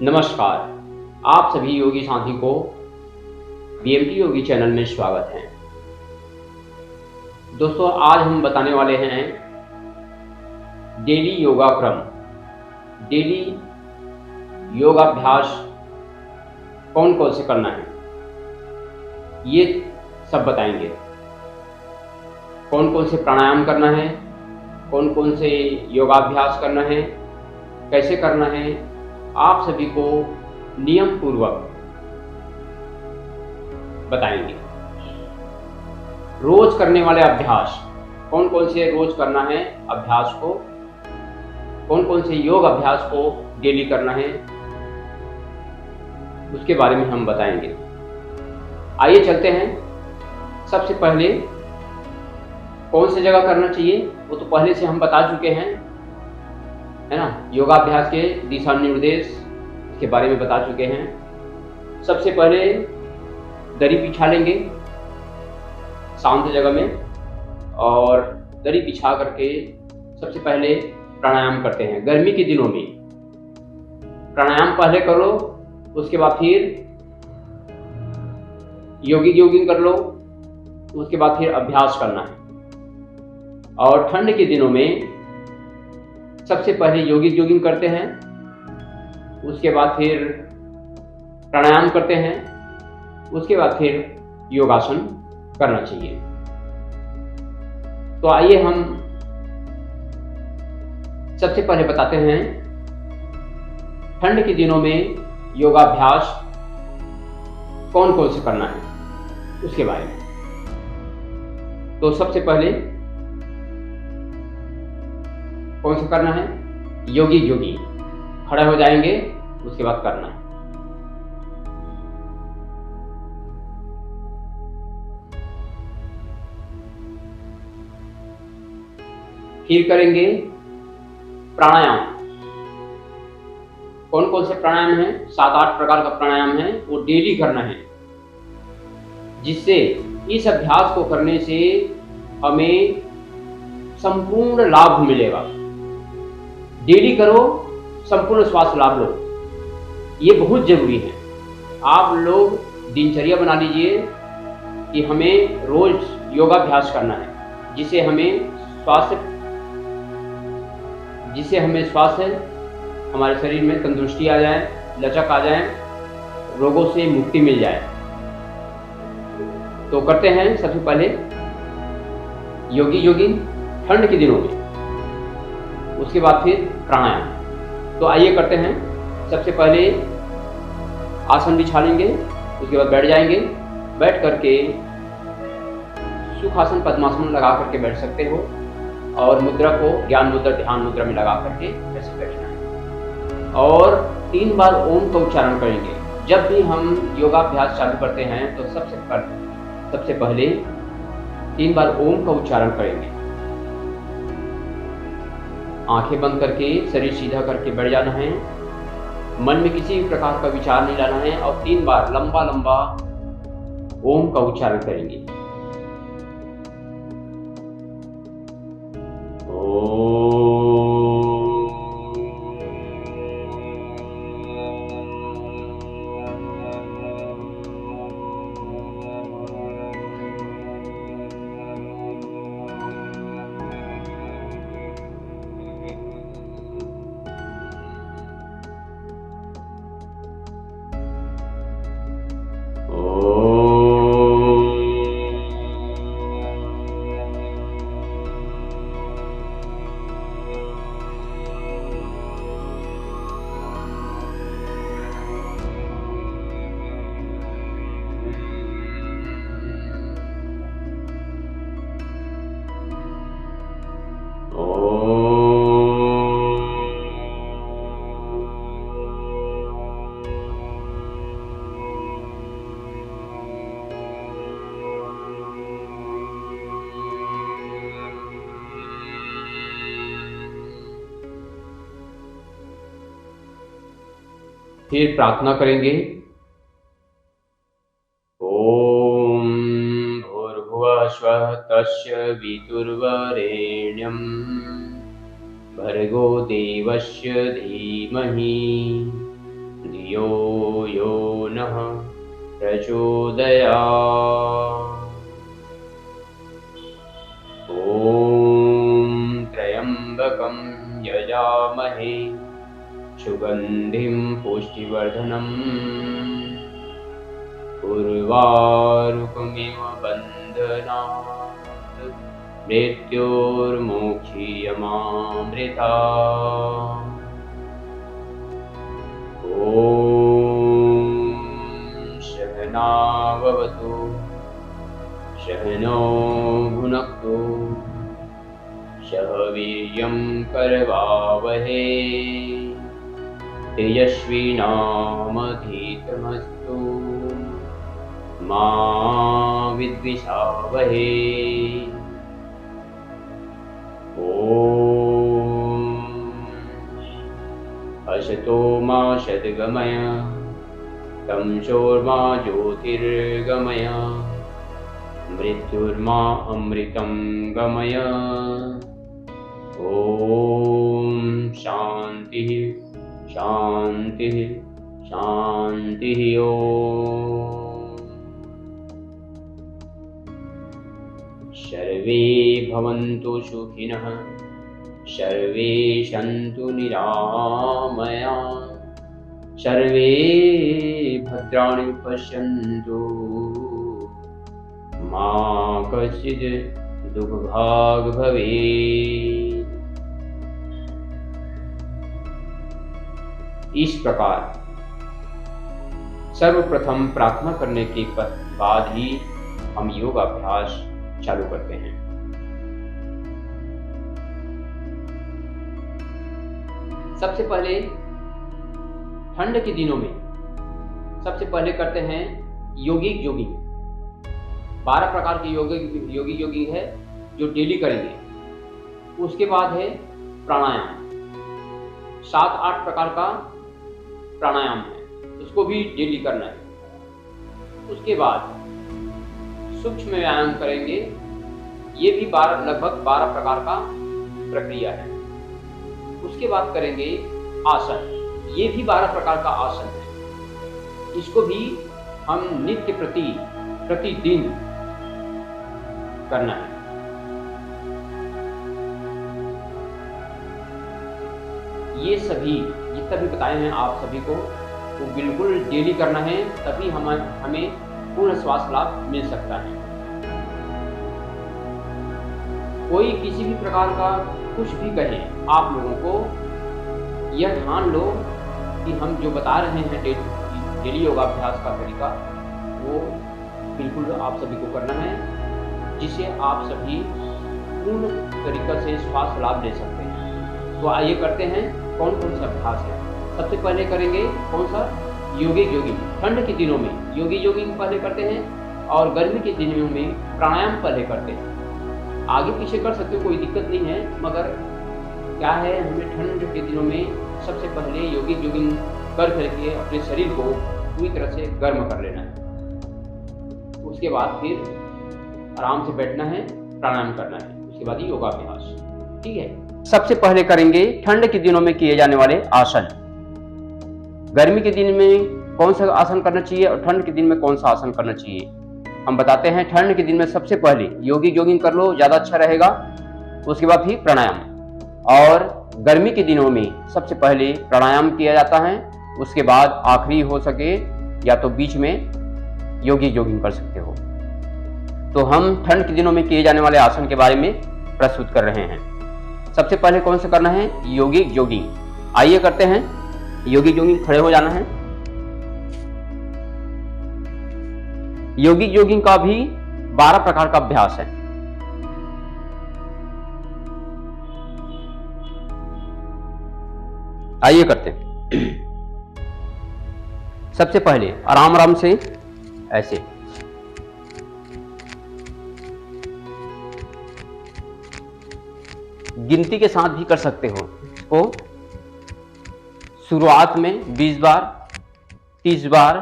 नमस्कार। आप सभी योगी साथी को बीएमटी योगी चैनल में स्वागत है। दोस्तों, आज हम बताने वाले हैं डेली योगा क्रम, डेली योगाभ्यास कौन कौन से करना है, ये सब बताएंगे। कौन कौन से प्राणायाम करना है, कौन कौन से योगाभ्यास करना है, कैसे करना है, आप सभी को नियम पूर्वक बताएंगे। रोज करने वाले अभ्यास, कौन कौन से रोज करना है अभ्यास को, कौन कौन से योग अभ्यास को डेली करना है, उसके बारे में हम बताएंगे। आइए चलते हैं। सबसे पहले कौन सी जगह करना चाहिए वो तो पहले से हम बता चुके हैं, है ना। योगाभ्यास के दिशा निर्देश के बारे में बता चुके हैं। सबसे पहले दरी बिछा लेंगे शांत जगह में, और दरी बिछा करके सबसे पहले प्राणायाम करते हैं। गर्मी के दिनों में प्राणायाम पहले कर लो, उसके बाद फिर योगिंग कर लो, उसके बाद फिर अभ्यास करना है। और ठंड के दिनों में सबसे पहले योगिंग करते हैं, उसके बाद फिर प्राणायाम करते हैं, उसके बाद फिर योगासन करना चाहिए। तो आइए हम सबसे पहले बताते हैं ठंड के दिनों में योगाभ्यास कौन कौन से करना है उसके बारे में। तो सबसे पहले कौन सा करना है, योगी खड़े हो जाएंगे, उसके बाद करना है। फिर करेंगे प्राणायाम। कौन कौन से प्राणायाम है, 7-8 प्रकार का प्राणायाम है, वो डेली करना है, जिससे इस अभ्यास को करने से हमें संपूर्ण लाभ मिलेगा। डेली करो, संपूर्ण स्वास्थ्य लाभ लो, ये बहुत जरूरी है। आप लोग दिनचर्या बना लीजिए कि हमें रोज योगाभ्यास करना है, जिससे हमें स्वास्थ्य हमारे शरीर में तंदुरुस्ती आ जाए, लचक आ जाए, रोगों से मुक्ति मिल जाए। तो करते हैं सबसे पहले योगिंग ठंड के दिनों में, उसके बाद फिर प्राणायाम। तो आइए करते हैं। सबसे पहले आसन बिछा लेंगे, उसके बाद बैठ जाएंगे। बैठ करके सुखासन पद्मासन लगा करके बैठ सकते हो, और मुद्रा को ज्ञान मुद्रा ध्यान मुद्रा में लगा करके ऐसे बैठना है। और 3 बार ओम का उच्चारण करेंगे। जब भी हम योगाभ्यास चालू करते हैं तो सबसे पहले 3 बार ओम का उच्चारण करेंगे। आंखें बंद करके शरीर सीधा करके बैठ जाना है। मन में किसी भी प्रकार का विचार नहीं लाना है, और 3 बार लंबा ओम का उच्चारण करेंगे। फिर प्रार्थना करेंगे। ओम भूर्भुवः स्वः तस्य वितुर्वरेण्यं भर्गो देवस्य धीमहि धियो यो नः प्रचोदयात्। ॐ त्र्यम्बकं यजामहे सुगन्धिं पुष्टिवर्धनम् उर्वारुकमिव बन्धनात् मृत्योर्मुक्षीयमामृतात्। ॐ सहना भवतु सहनौ भुनक्तु सह वीर्यं करवावहै तेजस्विनामधीतमस्तु मा विद्विषावहै। ॐ असतो मा सद्गमय तमसोर्मा ज्योतिर्गमय मृत्युर्मा अमृतं गमय। ॐ शान्तिः शान्तिः शान्तिः। ॐ सर्वे भवन्तु सुखिनः सर्वे सन्तु निरामयाः सर्वे भद्राणि पश्यन्तु मा कश्चित् दुःखभाग् भवेत्। इस प्रकार सर्वप्रथम प्रार्थना करने के बाद ही हम योग अभ्यास चालू करते हैं। सबसे पहले ठंड के दिनों में सबसे पहले करते हैं योगिक जोगिंग। 12 प्रकार की योगिक जोगिंग है जो डेली करेंगे। उसके बाद है प्राणायाम, 7-8 प्रकार का प्राणायाम है, उसको भी डेली करना है। उसके बाद सूक्ष्म व्यायाम करेंगे, ये भी लगभग 12 प्रकार का प्रक्रिया है। उसके बाद करेंगे आसन, ये भी 12 प्रकार का आसन है। इसको भी हम नित्य प्रतिदिन करना है। ये सभी जितना भी बताए हैं आप सभी को, वो बिल्कुल डेली करना है, तभी हमें पूर्ण स्वास्थ्य लाभ मिल सकता है। कोई किसी भी प्रकार का कुछ भी कहे, आप लोगों को यह ठान लो कि हम जो बता रहे हैं डेली योगाभ्यास का तरीका, वो बिल्कुल आप सभी को करना है, जिससे आप सभी पूर्ण तरीका से स्वास्थ्य लाभ ले सकते हैं। तो आइए करते हैं कौन कौन सा अभ्यास है। सबसे पहले करेंगे कौन सा, योगिक जोगिंग। ठंड के दिनों में योगिक जोगिंग पहले करते हैं और गर्मी के दिनों में प्राणायाम पहले करते हैं। आगे पीछे कर सकते हो, कोई दिक्कत नहीं है, मगर क्या है, हमें ठंड के दिनों में सबसे पहले योगिक जोगिंग करके अपने शरीर को पूरी तरह से गर्म कर लेना है। उसके बाद फिर आराम से बैठना है, प्राणायाम करना है, उसके बाद ही योगाभ्यास। ठीक है, सबसे पहले करेंगे ठंड के दिनों में किए जाने वाले आसन। गर्मी के दिन में कौन सा आसन करना चाहिए और ठंड के दिन में कौन सा आसन करना चाहिए, हम बताते हैं। ठंड के दिन में सबसे पहले योगिक जोगिंग कर लो, ज्यादा अच्छा रहेगा। उसके बाद फिर प्राणायाम। और गर्मी के दिनों में सबसे पहले प्राणायाम किया जाता है, उसके बाद आखिरी हो सके या तो बीच में योगिक जोगिंग कर सकते हो। तो हम ठंड के दिनों में किए जाने वाले आसन के बारे में प्रस्तुत कर रहे हैं। सबसे पहले कौन सा करना है, योगिक जोगिंग। आइए करते हैं योगिक जोगिंग। खड़े हो जाना है। योगिक जोगिंग का भी 12 प्रकार का अभ्यास है। आइए करते हैं। सबसे पहले आराम आराम से ऐसे, गिनती के साथ भी कर सकते हो इसको। शुरुआत में 20 बार, 30 बार,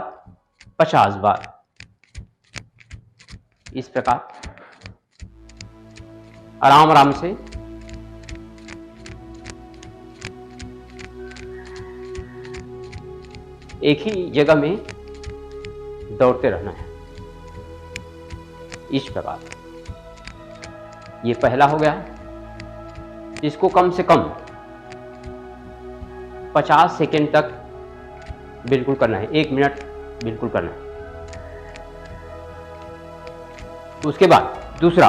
50 बार, इस प्रकार आराम आराम से। एक ही जगह में दौड़ते रहना है इस प्रकार। ये पहला हो गया। इसको कम से कम 50 सेकेंड तक बिल्कुल करना है, 1 मिनट बिल्कुल करना है। उसके बाद दूसरा,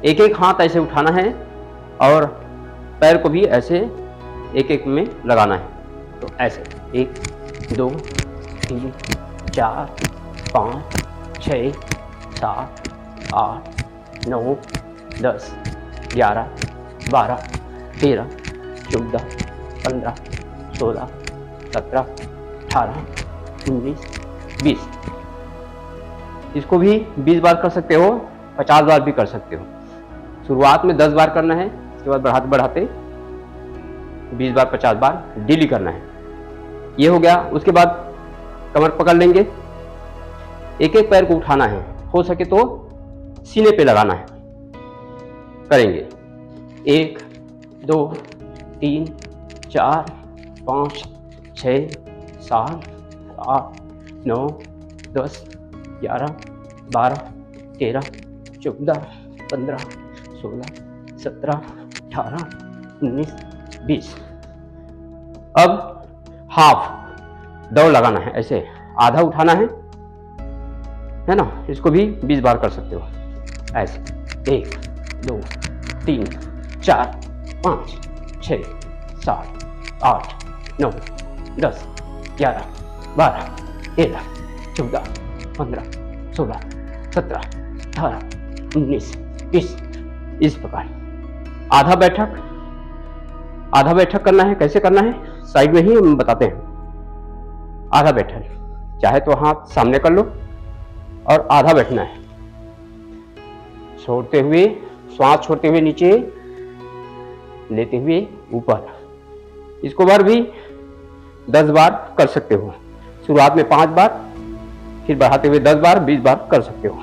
एक एक हाथ ऐसे उठाना है और पैर को भी ऐसे एक एक में लगाना है। तो ऐसे 1 2 3 4 5 6 7 8 9 10 11 12 13 14 15 16 17 18 19 20। इसको भी 20 बार कर सकते हो, 50 बार भी कर सकते हो। शुरुआत में 10 बार करना है, उसके बाद बढ़ाते बढ़ाते 20 बार 50 बार डेली करना है। ये हो गया। उसके बाद कमर पकड़ लेंगे, एक एक पैर को उठाना है, हो सके तो सीने पे लगाना है। करेंगे 1 2 3 4 5 6 7 8 9 10 11 12 13 14 15 16 17 18 19 20। अब हाफ दौड़ लगाना है, ऐसे आधा उठाना है ना। इसको भी 20 बार कर सकते हो ऐसे। 1 2 3 4 5 6 7 8 9 10 11 12 13 14 15 16 17 18 19 20। इस प्रकार आधा बैठक करना है। कैसे करना है साइड में ही हम बताते हैं। आधा बैठक, चाहे तो हाथ सामने कर लो और आधा बैठना है, छोड़ते हुए, श्वास छोड़ते हुए नीचे, लेते हुए ऊपर। इसको बार भी 10 बार कर सकते हो। शुरुआत में 5 बार, फिर बढ़ाते हुए 10 बार 20 बार कर सकते हो।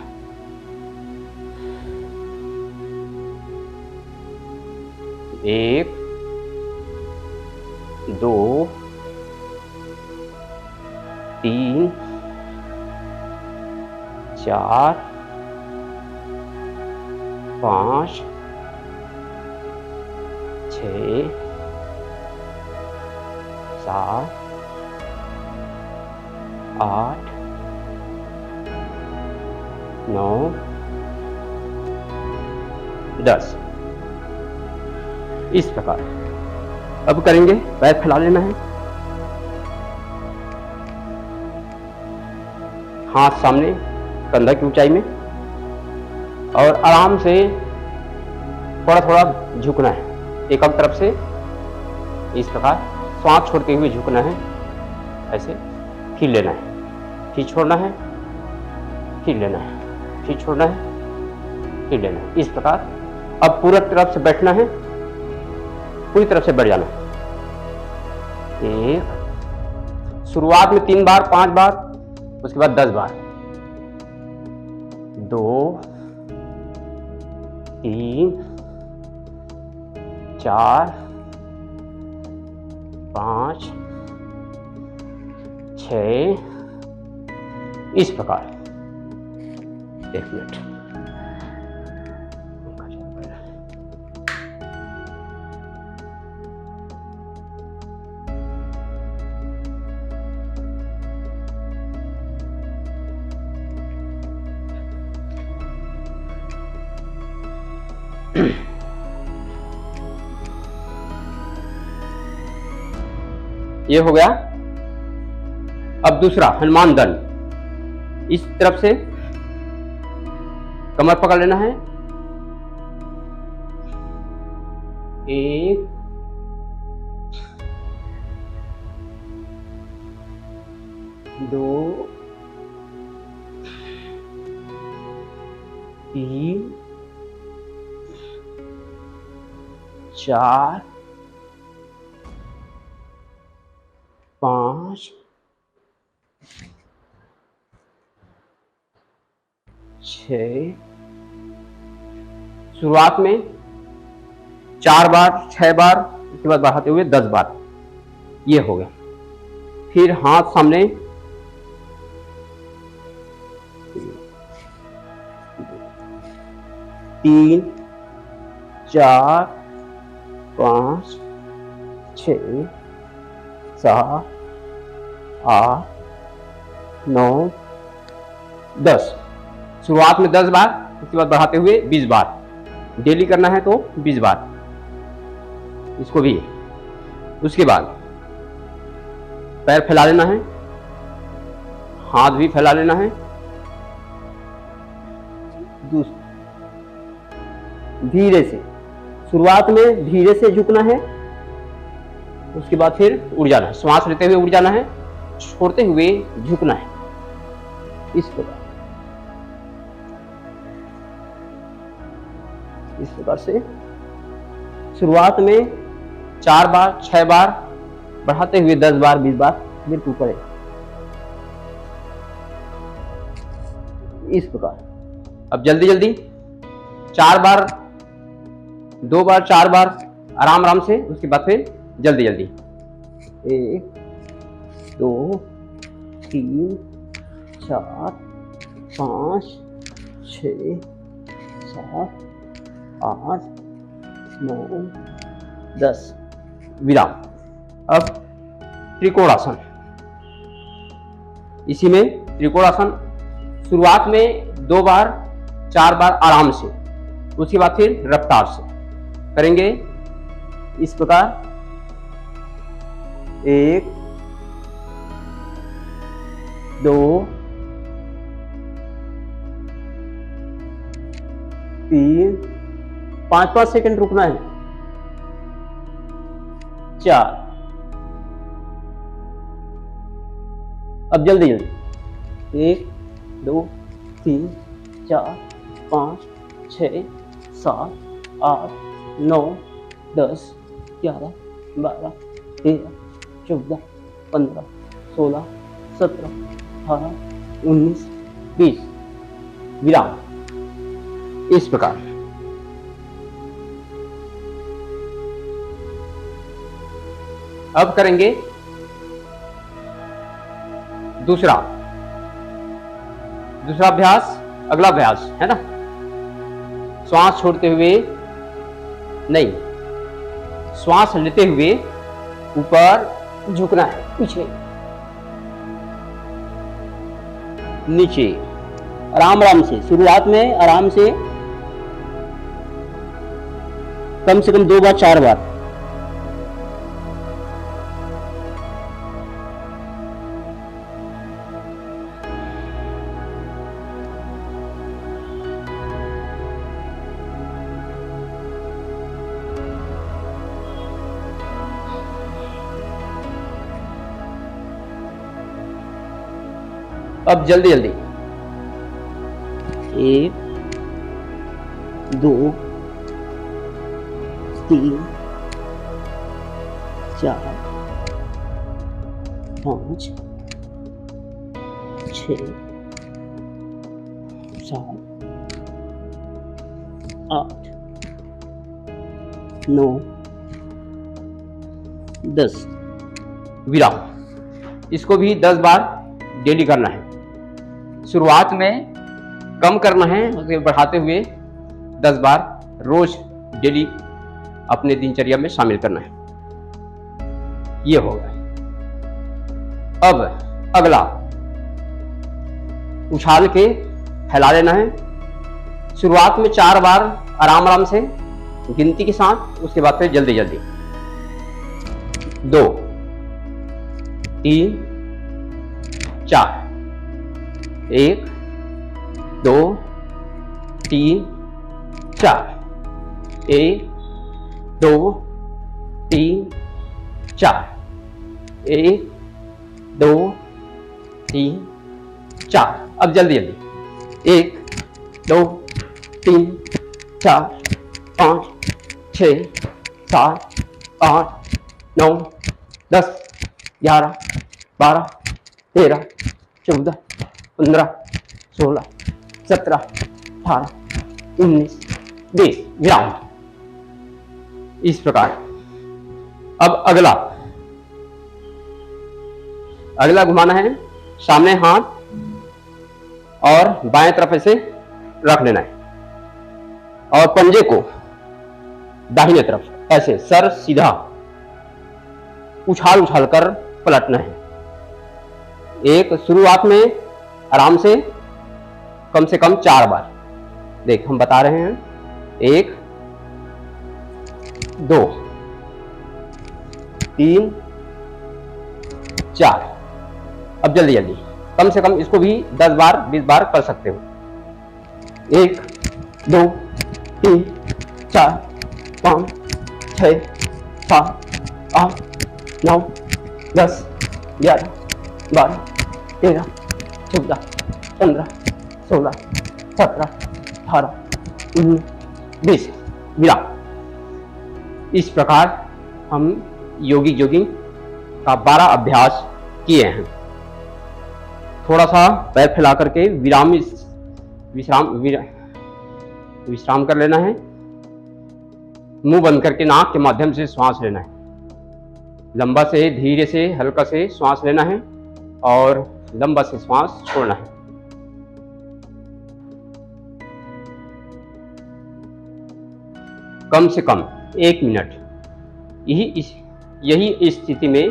एक 2 3 4 5 6 7 8 9 10। इस प्रकार अब करेंगे। पैर फैला लेना है, हाथ सामने कंधा की ऊंचाई में, और आराम से थोड़ा थोड़ा झुकना है एक तरफ से। इस प्रकार श्वास छोड़ते हुए झुकना है, ऐसे खींच लेना है, फिर छोड़ना है, खींच लेना है, फिर छोड़ना है, खींच लेना है। इस प्रकार अब पूरी तरफ से बैठना है, पूरी तरफ से बैठ जाना है। एक, शुरुआत में 3 बार 5 बार, उसके बाद 10 बार। 2 3 4 5 6। इस प्रकार 1 मिनट। ये हो गया। अब दूसरा हनुमान दंड। इस तरफ से कमर पकड़ लेना है। 1 2 3 4 5 6। शुरुआत में 4 बार 6 बार, उसके बाद बढ़ाते हुए 10 बार। ये हो गया। फिर हाथ सामने, 3 4 5 6 7 8 9 10। शुरुआत में 10 बार, उसके बाद बढ़ाते हुए 20 बार। डेली करना है तो 20 बार इसको भी। उसके बाद पैर फैला लेना है, हाथ भी फैला लेना है। धीरे से, शुरुआत में धीरे से झुकना है, उसके बाद फिर उड़ जाना है। श्वास लेते हुए उड़ जाना है, छोड़ते हुए झुकना है। इस प्रकार से शुरुआत में 4 बार 6 बार, बढ़ाते हुए 10 बार 20 बार बिल्कुल करें। इस प्रकार अब जल्दी जल्दी 4 बार, 2 बार 4 बार आराम आराम से, उसके बाद फिर जल्दी जल्दी 1 2 3 4 5 6 7 8 9 10 विराम। अब त्रिकोणासन। इसी में त्रिकोणासन शुरुआत में 2 बार 4 बार आराम से, उसके बाद फिर रफ्तार से करेंगे। इस प्रकार 1 2 3 5 सेकंड रुकना है, 4। अब जल्दी जल्दी 1 2 3 4 5 6 7 8 9 10 11 12 13 14 15 16 17 18 19 20 विराम। इस प्रकार अब करेंगे दूसरा अभ्यास, अगला अभ्यास है ना। श्वास छोड़ते हुए नहीं, श्वास लेते हुए ऊपर झुकना है, पीछे नीचे, आराम आराम से। शुरुआत में आराम से कम से कम 2 बार 4 बार। अब जल्दी जल्दी 1 2 3 4 5 6 7 8 9 10 विराम। इसको भी 10 बार डेली करना है। शुरुआत में कम करना है, उसे बढ़ाते हुए 10 बार रोज डेली अपने दिनचर्या में शामिल करना है। ये होगा। अब अगला उछाल के फैला लेना है। शुरुआत में 4 बार आराम आराम से गिनती के साथ, उसके बाद फिर जल्दी जल्दी 2 3 4 1 2 3 4 1 2 3 4 1 2 3 4। अब जल्दी जल्दी 1 2 3 4 5 6 7 8 9 10 11 12 13 14 15 16 17 18 19 20 विराम। इस प्रकार अब अगला अगला घुमाना है, सामने हाथ और बाएं तरफ ऐसे रख लेना है और पंजे को दाहिने तरफ ऐसे सर सीधा उछाल उछाल कर पलटना है। एक शुरुआत में आराम से कम 4 बार। देख हम बता रहे हैं, 1 2 3 4। अब जल्दी जल्दी कम से कम इसको भी 10 बार 20 बार कर सकते हो। 1 2 3 4 5 6 7 8 9 10 11 12 13 14 15 16 17 18 19 20। विराम। इस प्रकार हम योगी जॉगिंग का 12 अभ्यास किए हैं। थोड़ा सा पैर फैला करके विश्राम कर लेना है। मुंह बंद करके नाक के माध्यम से श्वास लेना है। लंबा से धीरे से हल्का से श्वास लेना है और लंबा से श्वास छोड़ना है। कम से कम 1 मिनट यही इस स्थिति में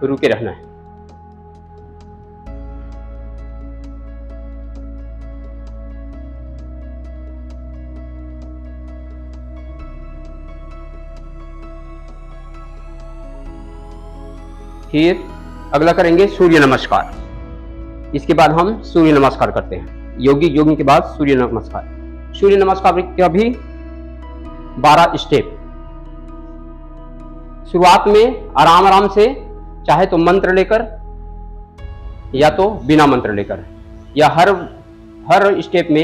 रुके रहना है। फिर अगला करेंगे सूर्य नमस्कार। इसके बाद हम सूर्य नमस्कार करते हैं। योगी जॉगिंग के बाद सूर्य नमस्कार। सूर्य नमस्कार का भी 12 स्टेप। शुरुआत में आराम आराम से, चाहे तो मंत्र लेकर या तो बिना मंत्र लेकर, या हर स्टेप में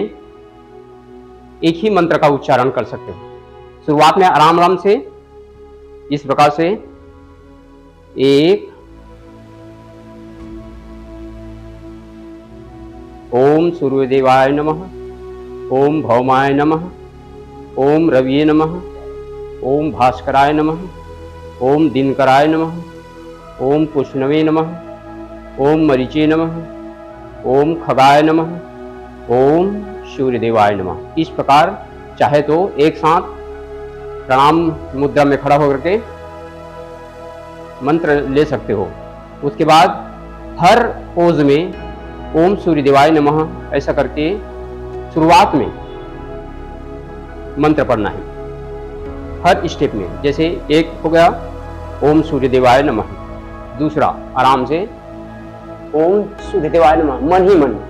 एक ही मंत्र का उच्चारण कर सकते हो। शुरुआत में आराम आराम से इस प्रकार से 1 ओम सूर्यदेवाय नमः, ओम भौमाय नमः, ओम रविये नमः, ओम भास्कराय नमः, ओम दिनकराय नमः, ओम पुष्णवे नमः, ओम मरीचे नमः, ओम खगाय नमः, ओम सूर्यदेवाय नमः। इस प्रकार चाहे तो एक साथ प्रणाम मुद्रा में खड़ा होकर के मंत्र ले सकते हो। उसके बाद हर पोज में ओम सूर्यदेवाय नमः ऐसा करके शुरुआत में मंत्र पढ़ना है हर स्टेप में। जैसे एक हो गया ओम सूर्यदेवाय नमः, दूसरा आराम से ओम सूर्यदेवाय नमः मन ही मन।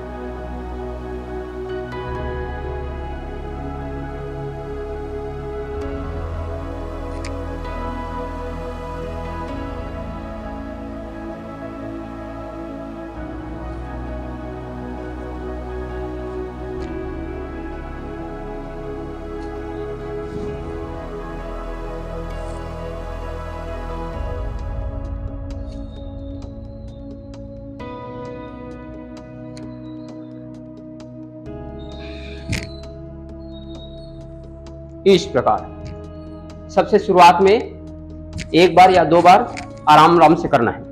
इस प्रकार सबसे शुरुआत में 1 बार या 2 बार आराम आराम से करना है।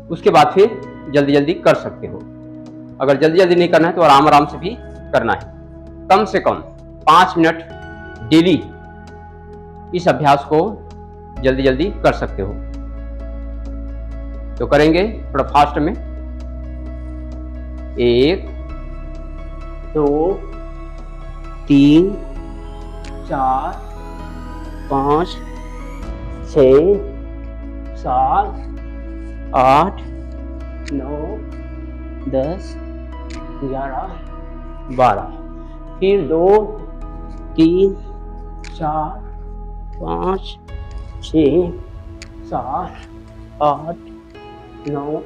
उसके बाद फिर जल्दी जल्दी कर सकते हो। अगर जल्दी जल्दी नहीं करना है तो आराम आराम से भी करना है। कम से कम 5 मिनट डेली इस अभ्यास को जल्दी जल्दी कर सकते हो। तो करेंगे थोड़ा फास्ट में। 1 2 3 4 5 6 7 8 9 10 11 12। फिर 2 3 4 5 6 7 8 9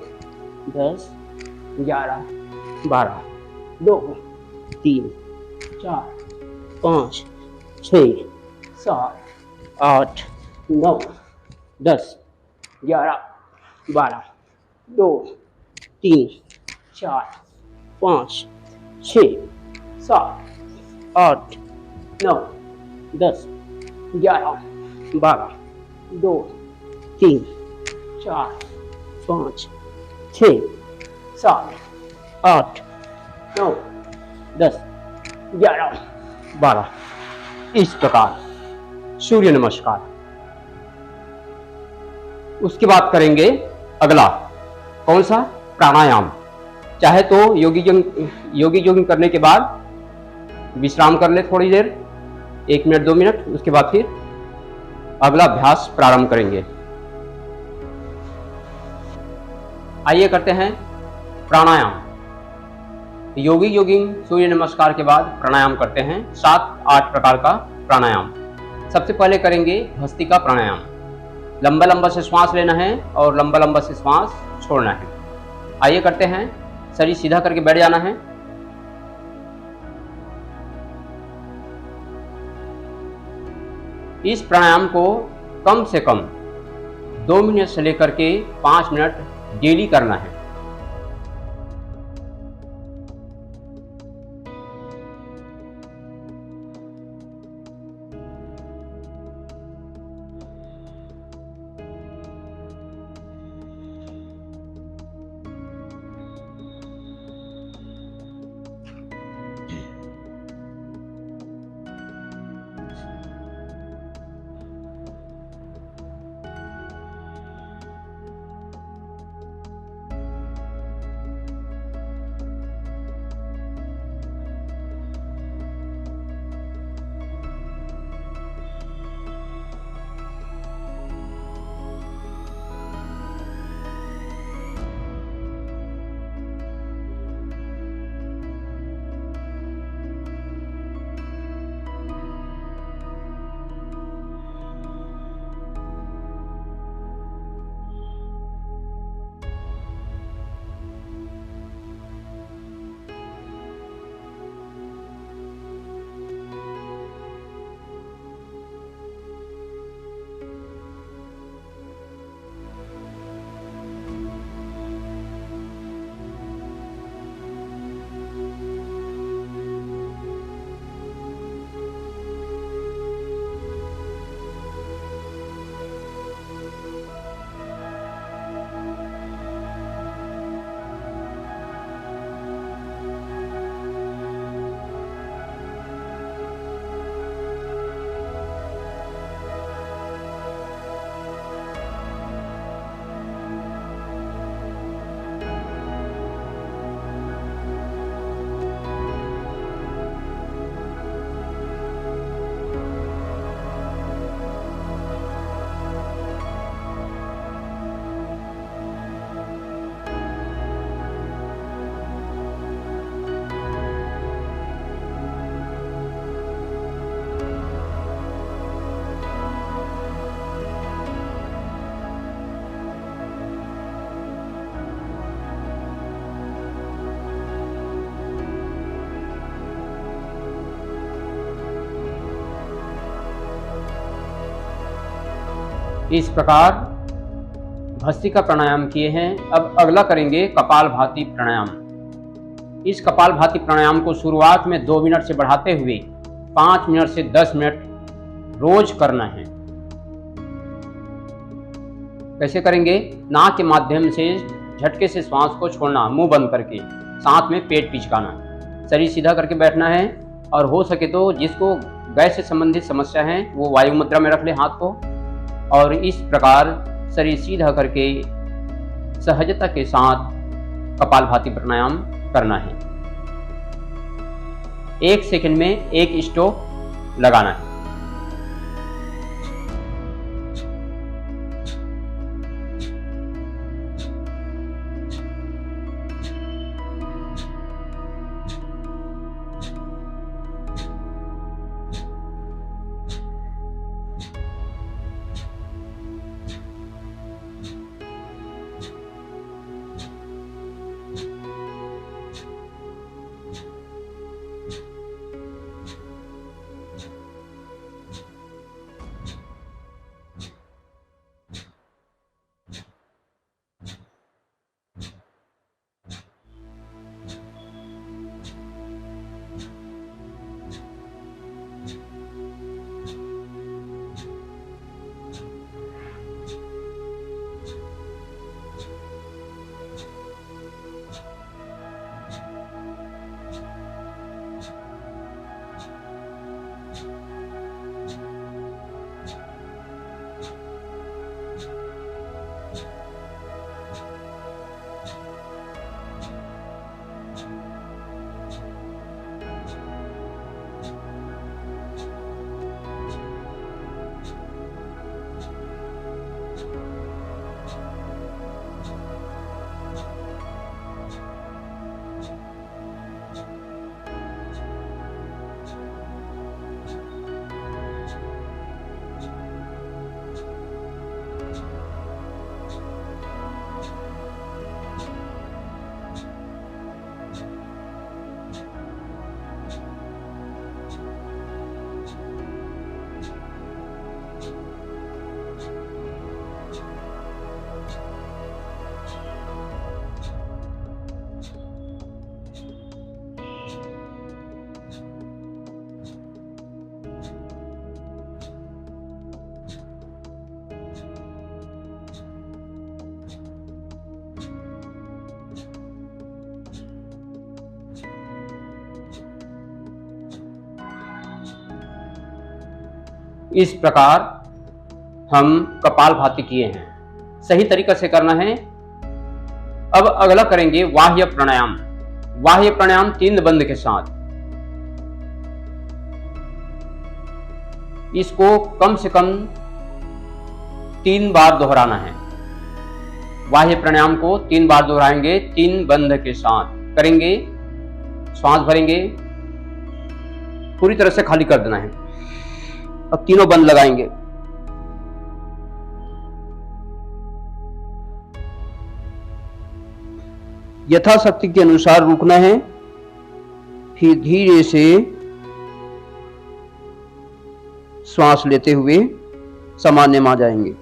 10 11 12। 2 3 4 5 6 7 8 9 10 11 12। 2 3 4 5 6 7 8 9 10 11 12। 2 3 4 5 6, 7, 8, 9, 10, 11, 12। इस प्रकार सूर्य नमस्कार। उसके बाद करेंगे अगला कौन सा, प्राणायाम। चाहे तो योगी जोगिंग करने के बाद विश्राम कर ले थोड़ी देर, 1 मिनट 2 मिनट, उसके बाद फिर अगला अभ्यास प्रारंभ करेंगे। आइए करते हैं प्राणायाम। योगी जोगिंग सूर्य नमस्कार के बाद प्राणायाम करते हैं, 7-8 प्रकार का प्राणायाम। सबसे पहले करेंगे भस्त्रिका प्राणायाम। लंबा लंबा से श्वास लेना है और लंबा लंबा से श्वास छोड़ना है। आइए करते हैं। शरीर सीधा करके बैठ जाना है। इस प्राणायाम को कम से कम 2 मिनट से लेकर के 5 मिनट डेली करना है। इस प्रकार भस्त्रिका प्राणायाम किए हैं। अब अगला करेंगे कपालभाति प्राणायाम। इस कपालभाति प्राणायाम को शुरुआत में 2 मिनट से बढ़ाते हुए 5 मिनट से 10 मिनट रोज करना है। कैसे करेंगे? नाक के माध्यम से झटके से श्वास को छोड़ना, मुंह बंद करके, साथ में पेट पिचकाना, शरीर सीधा करके बैठना है और हो सके तो जिसको गैस से संबंधित समस्या है वो वायु मुद्रा में रख ले हाथ को, और इस प्रकार शरीर सीधा करके सहजता के साथ कपालभाति प्राणायाम करना है। 1 सेकंड में 1 स्ट्रोक लगाना है। इस प्रकार हम कपालभाति किए हैं। सही तरीके से करना है। अब अगला करेंगे बाह्य प्राणायाम। बाह्य प्राणायाम 3 बंद के साथ। इसको कम से कम 3 बार दोहराना है। बाह्य प्राणायाम को 3 बार दोहराएंगे 3 बंद के साथ। करेंगे, श्वास भरेंगे, पूरी तरह से खाली कर देना है। अब तीनों बंद लगाएंगे। यथाशक्ति के अनुसार रुकना है, फिर धीरे से श्वास लेते हुए सामान्य में आ जाएंगे।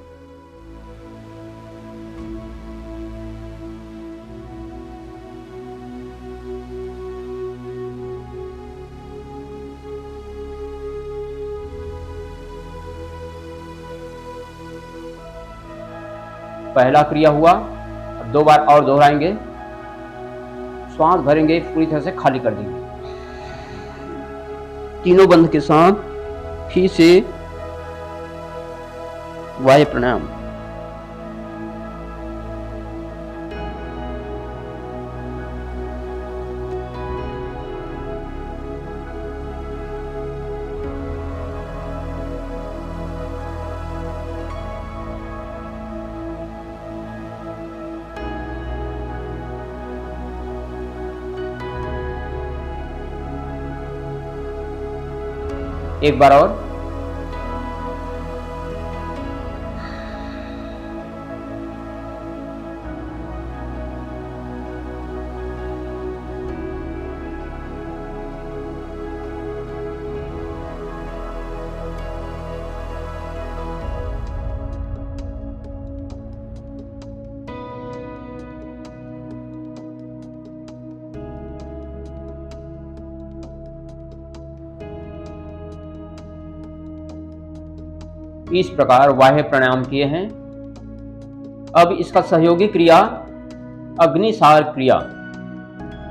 पहला क्रिया हुआ। अब 2 बार और दोहराएंगे। श्वास भरेंगे, पूरी तरह से खाली कर देंगे। तीनों बंद के साथ फिर से वायु प्राणायाम। एक बार और। इस प्रकार बाह्य प्राणायाम किए हैं। अब इसका सहयोगी क्रिया अग्निसार क्रिया।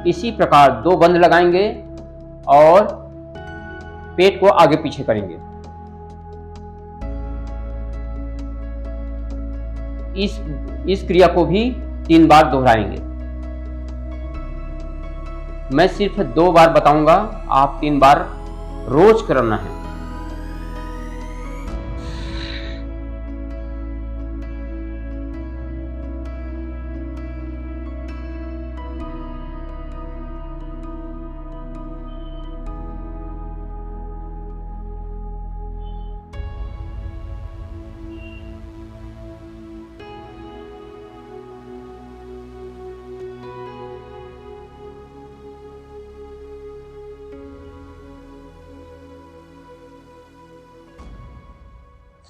इसी प्रकार 2 बंद लगाएंगे और पेट को आगे पीछे करेंगे। इस क्रिया को भी 3 बार दोहराएंगे। मैं सिर्फ 2 बार बताऊंगा, आप 3 बार रोज करना है।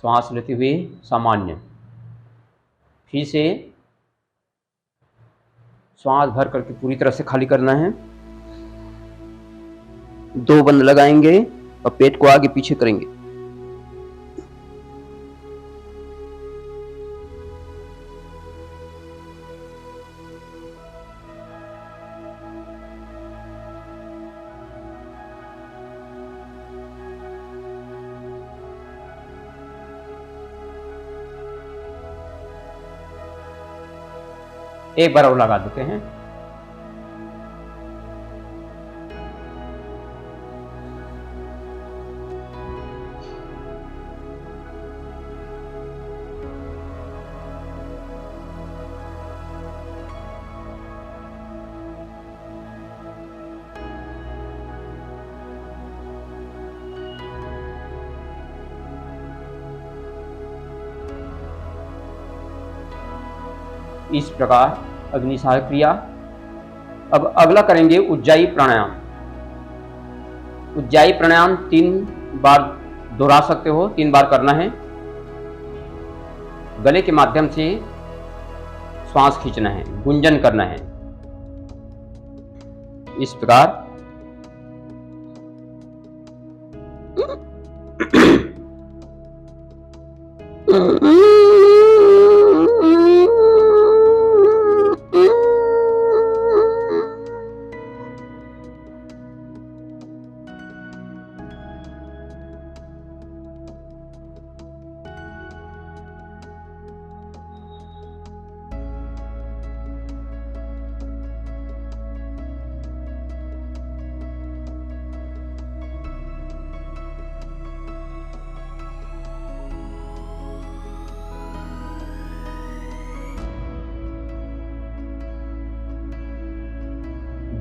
श्वास लेते हुए सामान्य, फिर से श्वास भर करके पूरी तरह से खाली करना है। 2 बंद लगाएंगे और पेट को आगे पीछे करेंगे। एक बार और लगा देते हैं। इस प्रकार अग्निसार क्रिया। अब अगला करेंगे उज्जाई प्राणायाम। उज्जाई प्राणायाम 3 बार दोहरा सकते हो, 3 बार करना है। गले के माध्यम से श्वास खींचना है, गुंजन करना है। इस प्रकार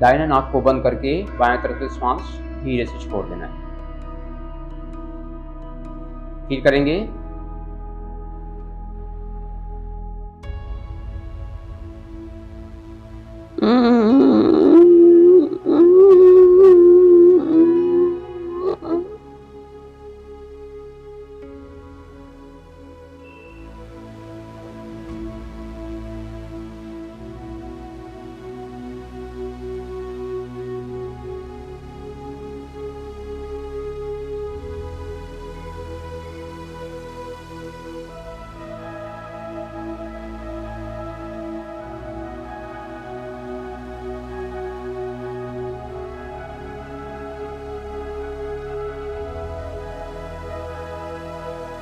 दाहिने नाक को बंद करके बाएं तरफ से श्वास धीरे से छोड़ देना है। फिर करेंगे।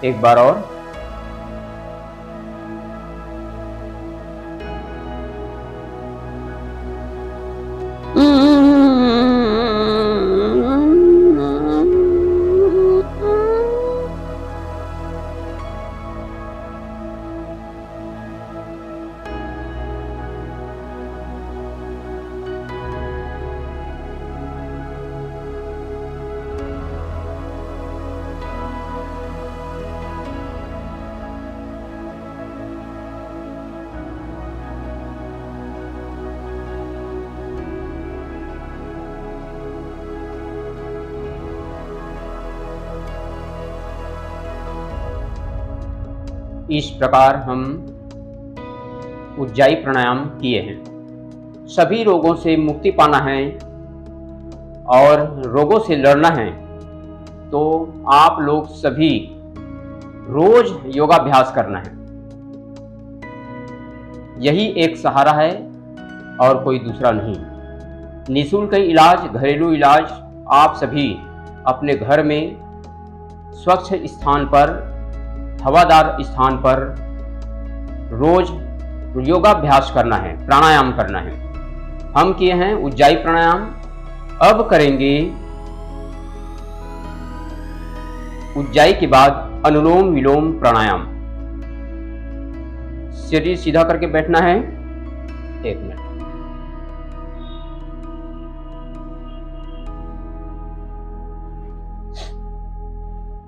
एक बार और। इस प्रकार हम उज्जाई प्राणायाम किए हैं। सभी रोगों से मुक्ति पाना है और रोगों से लड़ना है तो आप लोग सभी रोज योगाभ्यास करना है। यही एक सहारा है और कोई दूसरा नहीं। निःशुल्क इलाज, घरेलू इलाज आप सभी अपने घर में स्वच्छ स्थान पर, हवादार स्थान पर रोज योगाभ्यास करना है, प्राणायाम करना है। हम किए हैं उज्जाई प्राणायाम, अब करेंगे उज्जाई के बाद अनुलोम विलोम प्राणायाम। शरीर सीधा करके बैठना है। 1 मिनट।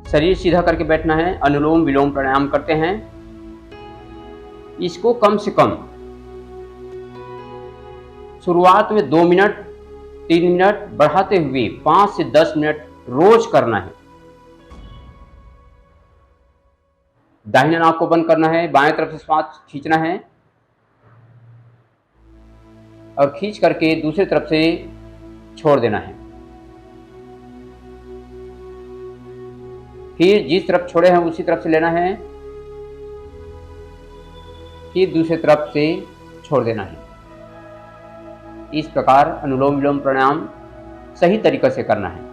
शरीर सीधा करके बैठना है। अनुलोम विलोम प्राणायाम करते हैं। इसको कम से कम शुरुआत में 2 मिनट, 3 मिनट, बढ़ाते हुए 5 से 10 मिनट रोज करना है। दाहिने नाक को बंद करना है, बाएं तरफ से श्वास खींचना है और खींच करके दूसरी तरफ से छोड़ देना है। फिर जिस तरफ छोड़े हैं उसी तरफ से लेना है, फिर दूसरी तरफ से छोड़ देना है। इस प्रकार अनुलोम विलोम प्राणायाम सही तरीके से करना है।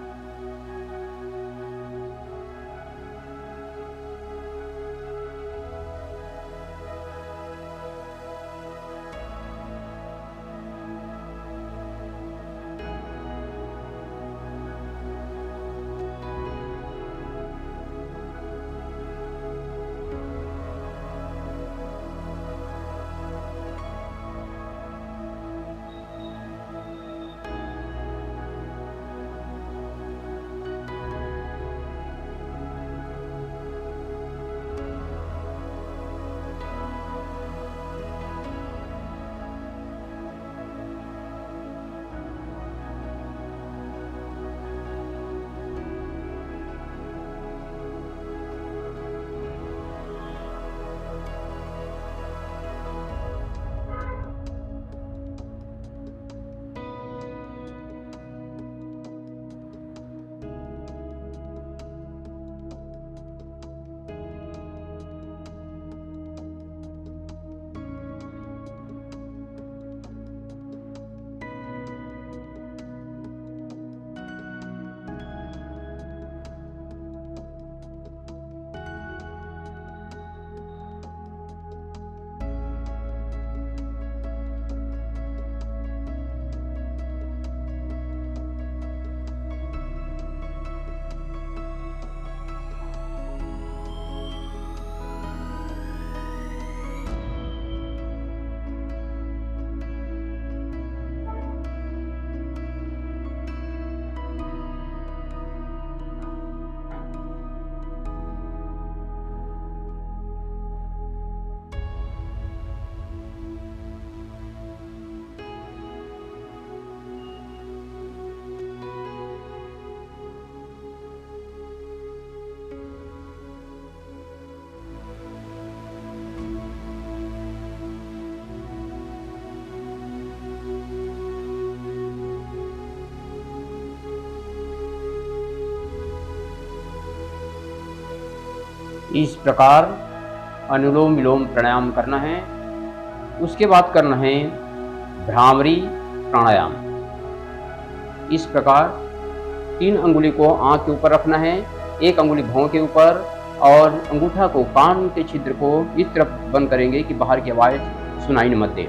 इस प्रकार अनुलोम विलोम प्राणायाम करना है। उसके बाद करना है भ्रामरी प्राणायाम। इस प्रकार 3 अंगुली को आँख के ऊपर रखना है, 1 अंगुली भौं के ऊपर, और अंगूठा को कान के छिद्र को इस तरफ बंद करेंगे कि बाहर की आवाज़ सुनाई न मत दे,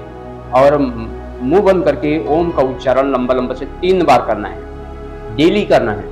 और मुंह बंद करके ओम का उच्चारण लंबा लंबा से 3 बार करना है, डेली करना है।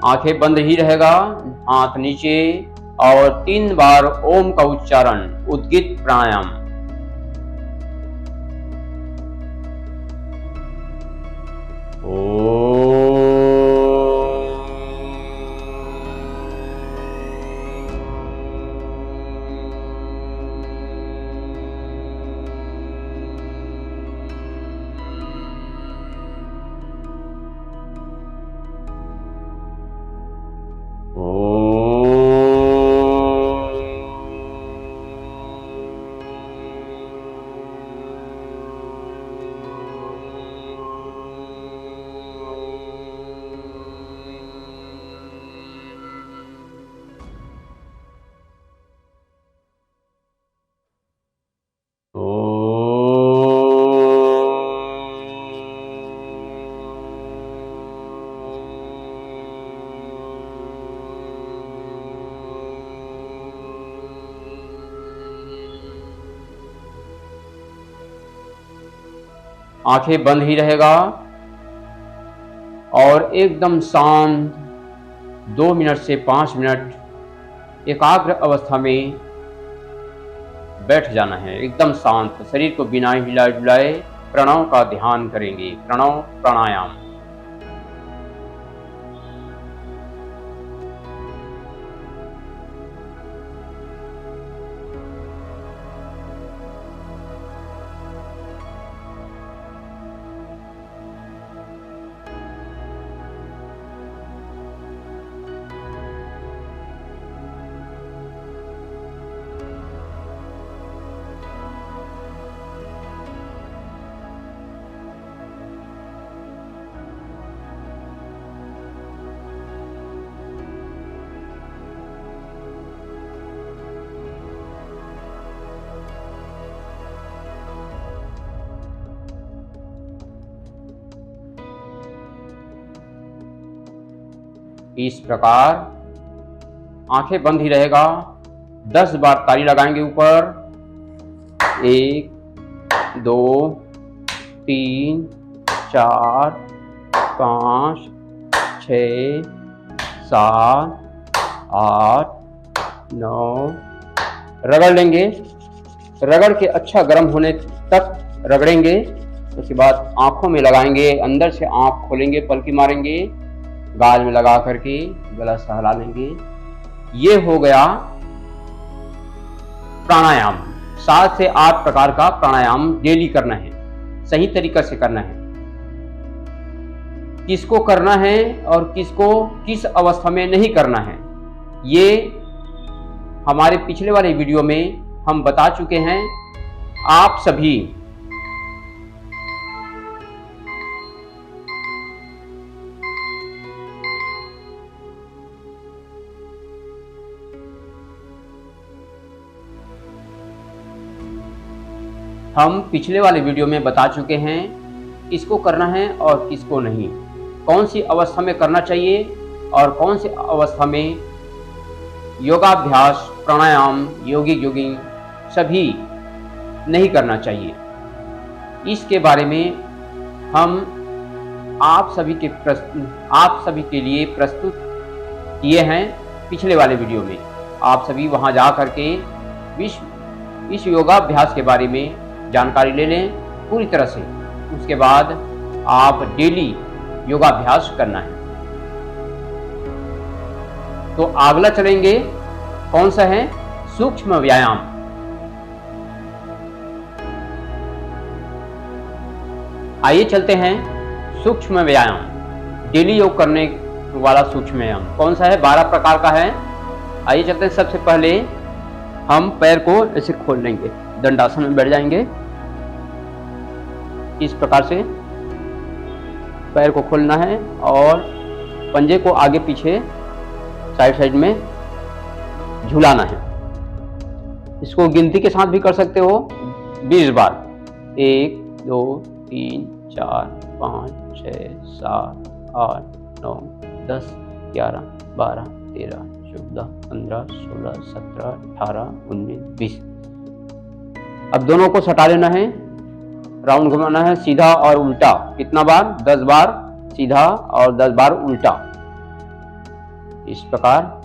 आंखें बंद ही रहेगा, हाथ नीचे, और 3 बार ओम का उच्चारण, उद्गित प्राणायाम। आंखें बंद ही रहेगा और एकदम शांत 2 मिनट से 5 मिनट एकाग्र अवस्था में बैठ जाना है। एकदम शांत शरीर को बिना हिलाए डुलाए प्रणव का ध्यान करेंगे। प्रणव प्राणायाम। इस प्रकार आंखें बंद ही रहेगा। 10 बार ताली लगाएंगे ऊपर। 1 2 3 4 5 6 7 8 9। रगड़ लेंगे। रगड़ के अच्छा गर्म होने तक रगड़ेंगे। उसके बाद आंखों में लगाएंगे। अंदर से आंख खोलेंगे, पलकी मारेंगे, गाल में लगा करके गला सहला लेंगे। ये हो गया प्राणायाम। 7 से 8 प्रकार का प्राणायाम डेली करना है, सही तरीका से करना है। किसको करना है और किसको किस अवस्था में नहीं करना है, ये हमारे पिछले वाले वीडियो में हम बता चुके हैं। आप सभी हम पिछले वाले वीडियो में बता चुके हैं किसको करना है और किसको नहीं, कौन सी अवस्था में करना चाहिए और कौन सी अवस्था में योगाभ्यास, प्राणायाम, योगिक जोगिंग सभी नहीं करना चाहिए। इसके बारे में हम आप सभी के लिए प्रस्तुत किए हैं पिछले वाले वीडियो में। आप सभी वहां जा करके इस योगाभ्यास के बारे में जानकारी ले लें पूरी तरह से। उसके बाद आप डेली योगाभ्यास करना है। तो अगला चलेंगे, कौन सा है? सूक्ष्म व्यायाम। आइए चलते हैं सूक्ष्म व्यायाम, डेली योग करने वाला सूक्ष्म व्यायाम कौन सा है? 12 प्रकार का है। आइए चलते हैं। सबसे पहले हम पैर को ऐसे खोल लेंगे, दंडासन में बैठ जाएंगे। इस प्रकार से पैर को खोलना है और पंजे को आगे पीछे साइड में झुलाना है। इसको गिनती के साथ भी कर सकते हो 20 बार। 1 2 3 4 5 6 7 8 9 10 11 12 13 14 15 16 17 18 19 20। अब दोनों को सटा लेना है, राउंड घुमाना है, सीधा और उल्टा। कितना बार? 10 बार सीधा और 10 बार उल्टा। इस प्रकार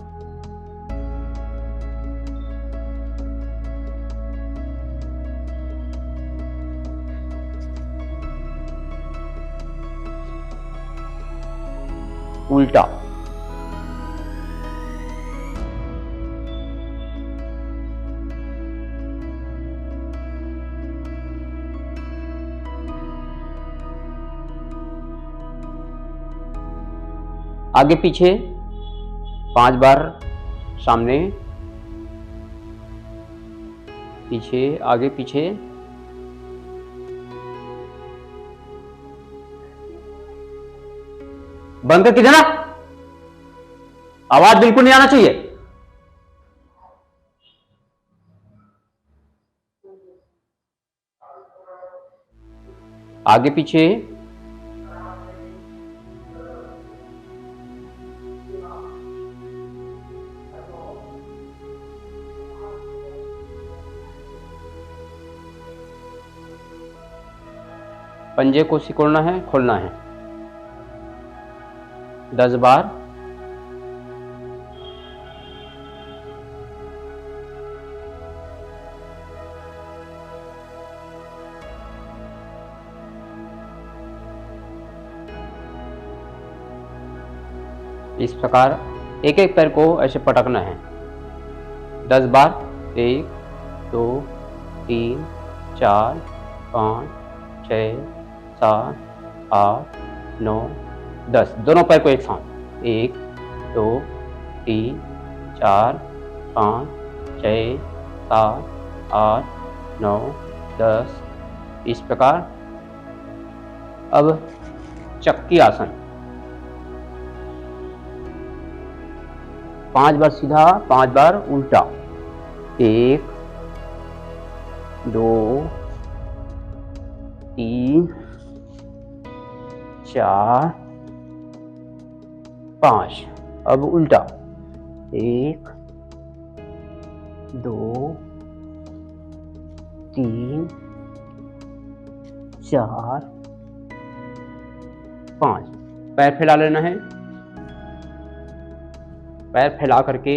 उल्टा। आगे पीछे 5 बार, सामने पीछे आगे पीछे। बंद करके देना, आवाज बिल्कुल नहीं आना चाहिए। आगे पीछे पंजे को सिकोड़ना है, खोलना है 10 बार। इस प्रकार एक एक पैर को ऐसे पटकना है 10 बार। 1 2 3 4 5 6 7 8 9 10। दोनों पैर को एक साथ 1 2 3 4 5 6 7 8 9 10। इस प्रकार अब चक्की आसन 5 बार सीधा, 5 बार उल्टा। 1 2 3 4 5। अब उल्टा 1 2 3 4 5। पैर फैला लेना है, पैर फैला करके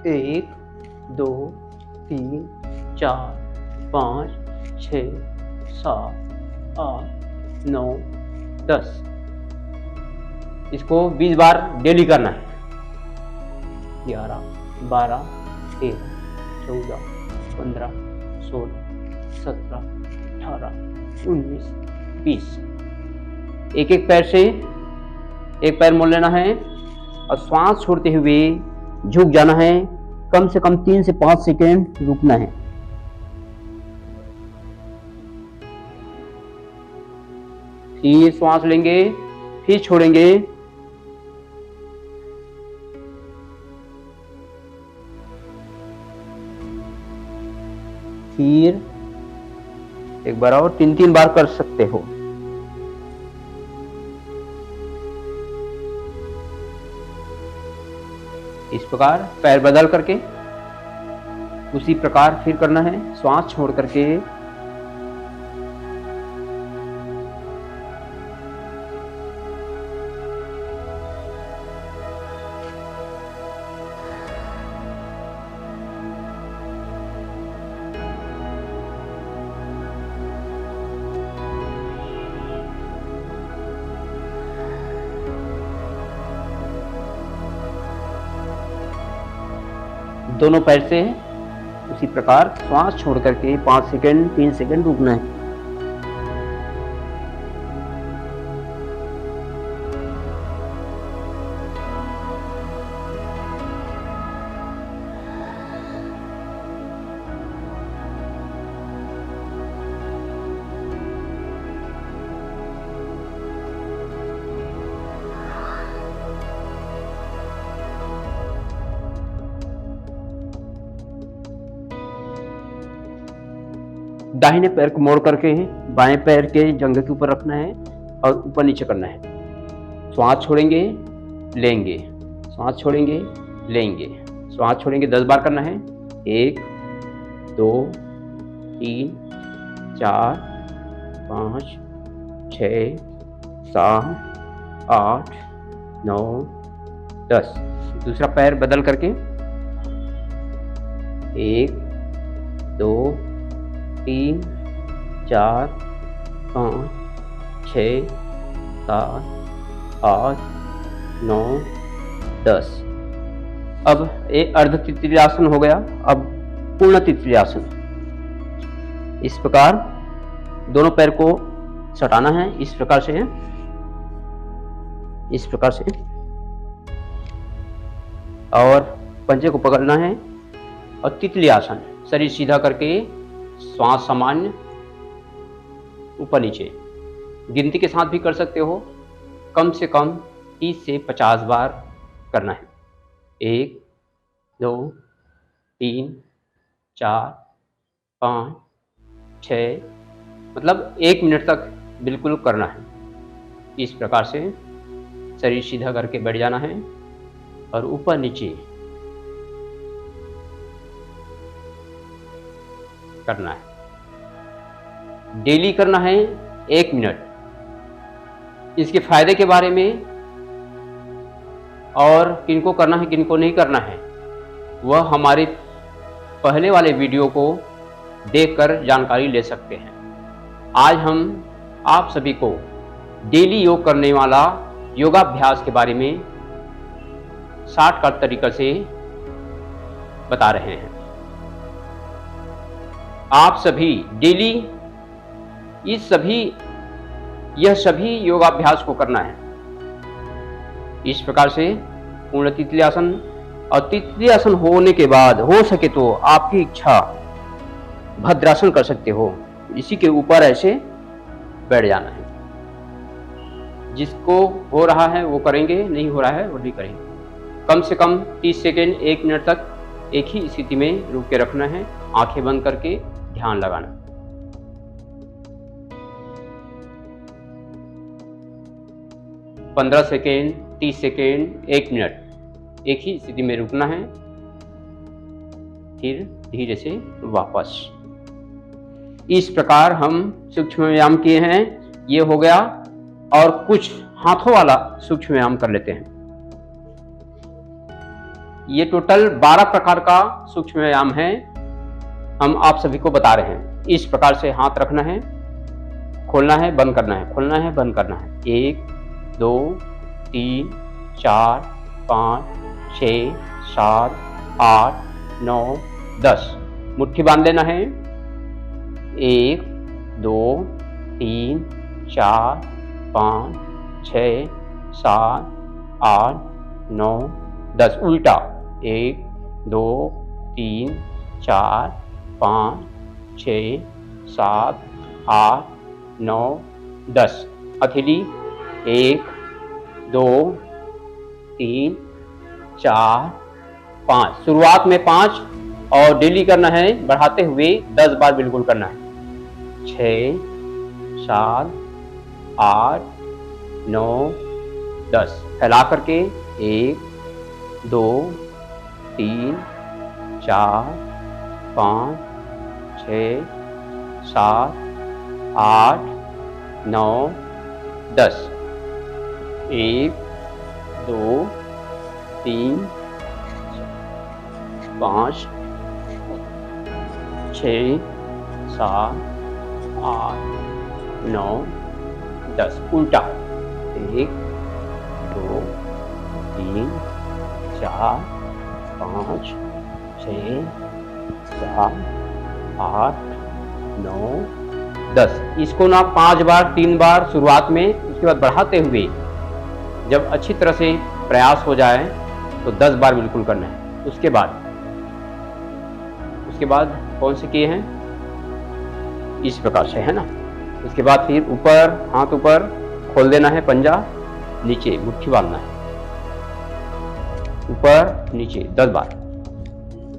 1 2 3 4 5 6 7 8 9 10। इसको 20 बार डेली करना है। 11 12 13 14 15 16 17 18 19 20। एक एक पैर से एक पैर मोड़ लेना है और श्वास छोड़ते हुए झुक जाना है। कम से कम 3 से 5 सेकेंड रुकना है। फिर श्वास लेंगे, फिर छोड़ेंगे। फिर एक बार और 3-3 बार कर सकते हो। इस प्रकार पैर बदल करके उसी प्रकार फिर करना है, श्वास छोड़ करके दोनों पैर से उसी प्रकार श्वास छोड़ करके 5 सेकंड 3 सेकंड रुकना है। दाहिने पैर को मोड़ करके बाएं पैर के जंघे के ऊपर रखना है और ऊपर नीचे करना है। श्वास छोड़ेंगे, लेंगे, श्वास छोड़ेंगे, लेंगे, श्वास छोड़ेंगे। 10 बार करना है। 1 2 3 4 5 6 7 8 9 10। दूसरा पैर बदल करके 1 2 3 4 5 6 7 8 9 10। अब एक अर्ध तितलियासन हो गया। अब पूर्ण तितलियासन। इस प्रकार दोनों पैर को सटाना है, इस प्रकार से, इस प्रकार से, और पंजे को पकड़ना है और तितलियासन। शरीर सीधा करके श्वास सामान्य, ऊपर नीचे। गिनती के साथ भी कर सकते हो। कम से कम 30 से 50 बार करना है। 1 2 3 4 5 6, मतलब 1 मिनट तक बिल्कुल करना है। इस प्रकार से शरीर सीधा करके बैठ जाना है और ऊपर नीचे करना है। डेली करना है 1 मिनट। इसके फायदे के बारे में और किनको करना है किनको नहीं करना है वह हमारे पहले वाले वीडियो को देखकर जानकारी ले सकते हैं। आज हम आप सभी को डेली योग करने वाला योगाभ्यास के बारे में शॉर्टकट तरीके से बता रहे हैं। आप सभी डेली यह सभी योगाभ्यास को करना है। इस प्रकार से पूर्ण तितलियासन, और तितलियासन होने के बाद हो सके तो आपकी इच्छा भद्रासन कर सकते हो। इसी के ऊपर ऐसे बैठ जाना है। जिसको हो रहा है वो करेंगे, नहीं हो रहा है वो नहीं करेंगे। कम से कम 30 सेकेंड 1 मिनट तक एक ही स्थिति में रुक के रखना है, आंखें बंद करके ध्यान लगाना। पंद्रह सेकेंड, 30 सेकेंड, 1 मिनट एक ही स्थिति में रुकना है, फिर धीरे से वापस। इस प्रकार हम सूक्ष्म व्यायाम किए हैं, ये हो गया। और कुछ हाथों वाला सूक्ष्म व्यायाम कर लेते हैं। ये टोटल 12 प्रकार का सूक्ष्म व्यायाम है, हम आप सभी को बता रहे हैं। इस प्रकार से हाथ रखना है, खोलना है, बंद करना है, खोलना है, बंद करना है। 1 2 3 4 5 6 7 8 9 10। मुट्ठी बांध लेना है। 1 2 3 4 5 6 7 8 9 10। उल्टा 1 2 3 4 5 6 7 8 9 10। हथेली 1 2 3 4 5। शुरुआत में 5 और डेली करना है, बढ़ाते हुए 10 बार बिल्कुल करना है। 6 7 8 9 10। फैला करके 1 2 3 4 5 6 7 8 9 10। 1 2 3 5 6 7 8 9 10। उल्टा 1 2 3 4 5 6 7 8 9 10। इसको ना 5 बार 3 बार शुरुआत में, उसके बाद बढ़ाते हुए जब अच्छी तरह से प्रयास हो जाए तो 10 बार बिल्कुल करना है। उसके बाद कौन से किए हैं, इस प्रकार से, है ना। उसके बाद फिर ऊपर, हाथ ऊपर खोल देना है, पंजा नीचे मुट्ठी बांधना है, ऊपर नीचे 10 बार।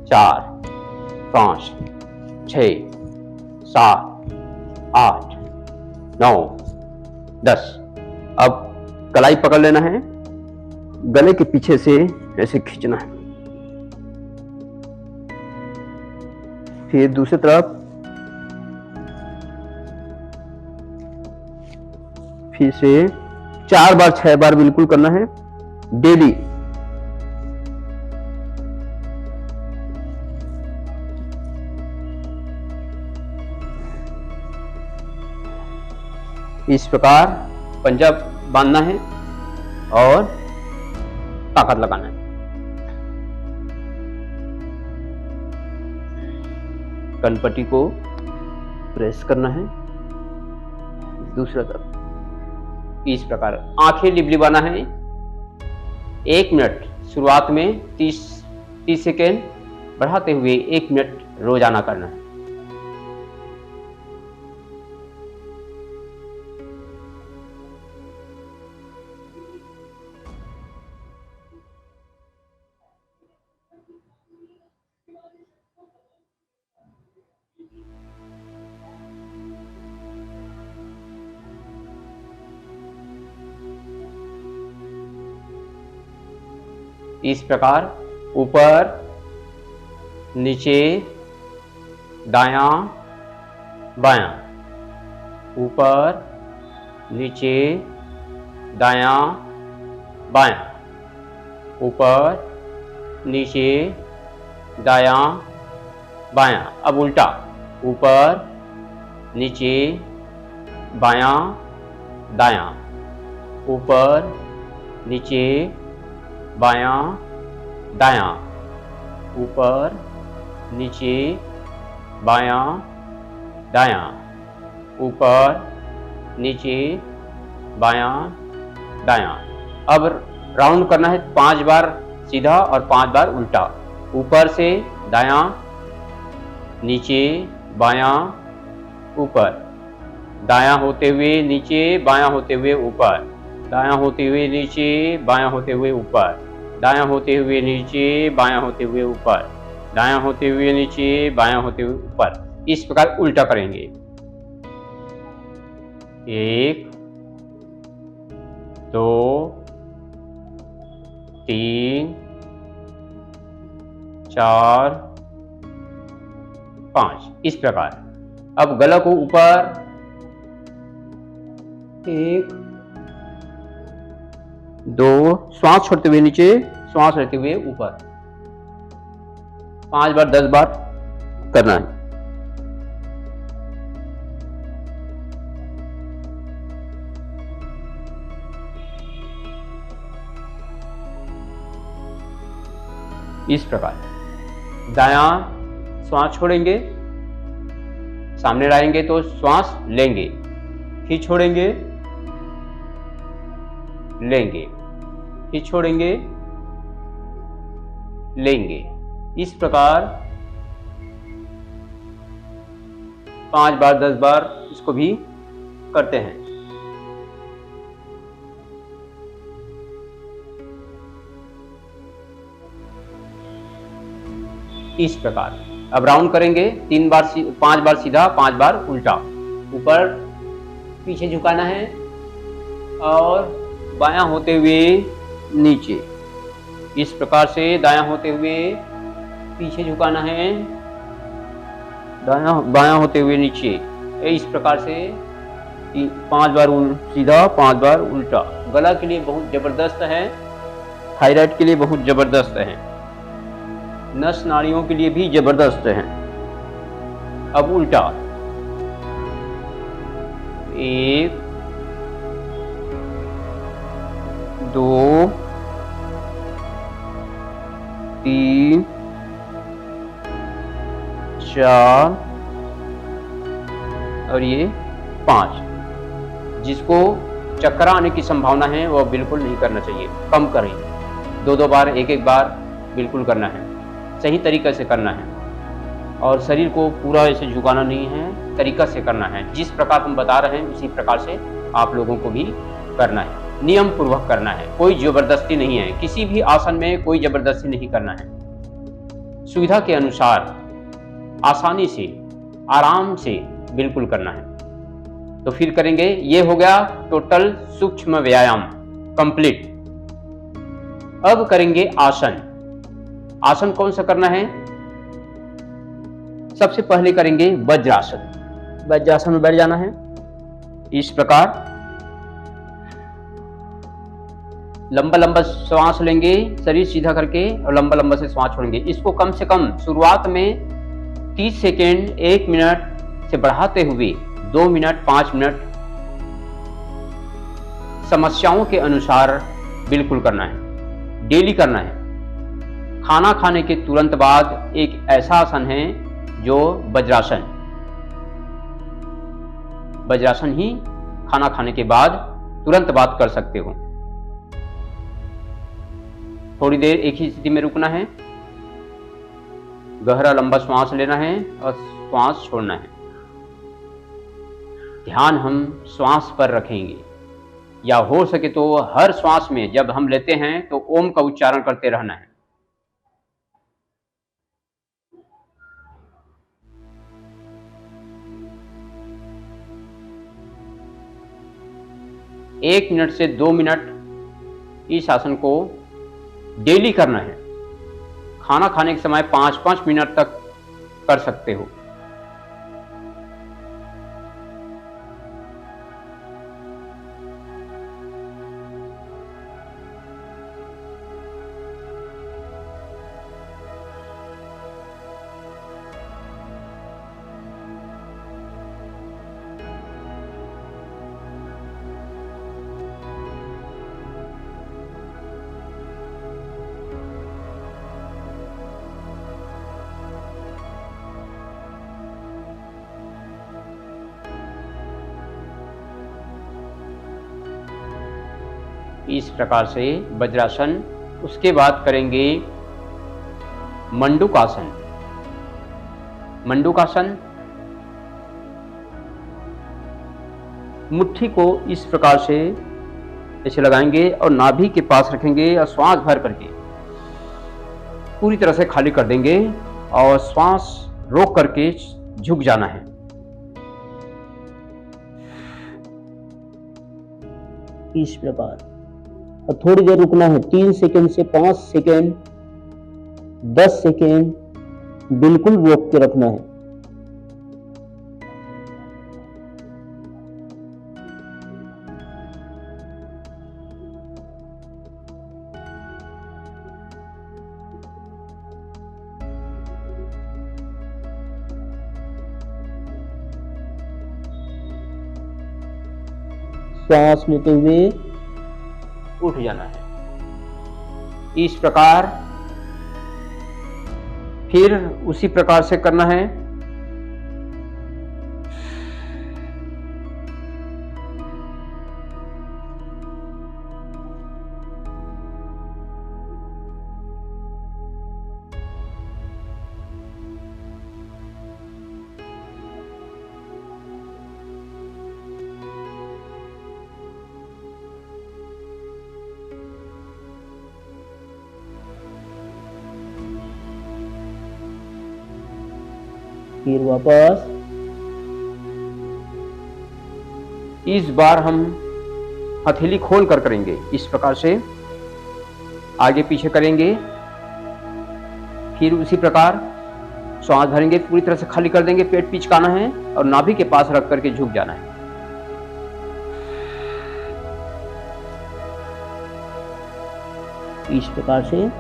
4 5 6 7 8 9 10। अब कलाई पकड़ लेना है, गले के पीछे से ऐसे खींचना है। फिर दूसरी तरफ, फिर से 4 बार 6 बार बिल्कुल करना है डेली। इस प्रकार पंजा बांधना है और ताकत लगाना है। कनपट्टी को प्रेस करना है दूसरा तरफ। इस प्रकार आंखें लिबलिबाना है। 1 मिनट शुरुआत में 30 सेकेंड, बढ़ाते हुए 1 मिनट रोजाना करना है। इस प्रकार ऊपर नीचे दायां बायां, ऊपर नीचे दायां बायां, ऊपर नीचे दायां बायां। अब उल्टा, ऊपर नीचे बायां दायां, ऊपर नीचे बायां दायां, ऊपर नीचे बायां दायां, ऊपर नीचे बायां दायां। अब राउंड करना है 5 बार सीधा और 5 बार उल्टा। ऊपर से दायां, नीचे बायां ऊपर, दायां होते हुए नीचे बायां होते हुए ऊपर, दायां होते हुए नीचे बायां होते हुए ऊपर, दायां होते हुए नीचे बायां होते हुए ऊपर, दायां होते हुए नीचे बायां होते हुए ऊपर। इस प्रकार उल्टा करेंगे। 1 2 3 4 5। इस प्रकार। अब गला को ऊपर, 1 2, श्वास छोड़ते हुए नीचे, श्वास लेते हुए ऊपर। 5 बार 10 बार करना है। इस प्रकार दायां श्वास छोड़ेंगे, सामने लाएंगे तो श्वास लेंगे, फिर छोड़ेंगे, लेंगे, फिर छोड़ेंगे, लेंगे। इस प्रकार 5 बार 10 बार इसको भी करते हैं। इस प्रकार अब राउंड करेंगे 5 बार सीधा, 5 बार उल्टा। ऊपर पीछे झुकाना है और बायां होते हुए नीचे। इस प्रकार से दायां होते हुए पीछे झुकाना है, दायां बायां होते हुए नीचे, इस प्रकार से 5 बार सीधा, 5 बार उल्टा। गला के लिए बहुत जबरदस्त है, थायराइड के लिए बहुत जबरदस्त है, नस नाड़ियों के लिए भी जबरदस्त है। अब उल्टा, 1 2 3 4 और ये 5। जिसको चक्कर आने की संभावना है वह बिल्कुल नहीं करना चाहिए, कम करें। 2-2 बार, 1-1 बार बिल्कुल करना है, सही तरीके से करना है। और शरीर को पूरा ऐसे झुकाना नहीं है, तरीका से करना है। जिस प्रकार हम बता रहे हैं उसी प्रकार से आप लोगों को भी करना है, नियम पूर्वक करना है। कोई जबरदस्ती नहीं है, किसी भी आसन में कोई जबरदस्ती नहीं करना है। सुविधा के अनुसार आसानी से, आराम से बिल्कुल करना है। तो फिर करेंगे, ये हो गया टोटल सूक्ष्म व्यायाम कंप्लीट। अब करेंगे आसन। आसन कौन सा करना है? सबसे पहले करेंगे वज्रासन। वज्रासन में बैठ जाना है इस प्रकार, लंबा लंबा श्वास लेंगे, शरीर सीधा करके, और लंबा लंबा से श्वास छोड़ेंगे। इसको कम से कम शुरुआत में 30 सेकेंड, 1 मिनट से बढ़ाते हुए 2 मिनट, 5 मिनट समस्याओं के अनुसार बिल्कुल करना है, डेली करना है। खाना खाने के तुरंत बाद एक ऐसा आसन है जो वज्रासन, वज्रासन ही खाना खाने के बाद तुरंत बाद कर सकते हो। थोड़ी देर एक ही स्थिति में रुकना है, गहरा लंबा श्वास लेना है और श्वास छोड़ना है। ध्यान हम श्वास पर रखेंगे, या हो सके तो हर श्वास में जब हम लेते हैं तो ओम का उच्चारण करते रहना है। एक मिनट से 2 मिनट इस आसन को डेली करना है। खाना खाने के समय 5-5 मिनट तक कर सकते हो। इस प्रकार से वज्रासन। उसके बाद करेंगे मंडूकासन। मंडूकासन, मुट्ठी को इस प्रकार से ऐसे लगाएंगे और नाभि के पास रखेंगे और श्वास भर करके पूरी तरह से खाली कर देंगे और श्वास रोक करके झुक जाना है। इस प्रकार, और थोड़ी देर रुकना है, 3 सेकंड से 5 सेकंड, 10 सेकंड बिल्कुल रोक के रखना है। श्वास लेते हुए उठ जाना है। इस प्रकार फिर उसी प्रकार से करना है। फिर वापस, इस बार हम हथेली खोल कर करेंगे इस प्रकार से। आगे पीछे करेंगे। फिर उसी प्रकार श्वास भरेंगे, पूरी तरह से खाली कर देंगे, पेट पिचकाना है और नाभि के पास रख करके झुक जाना है। इस प्रकार से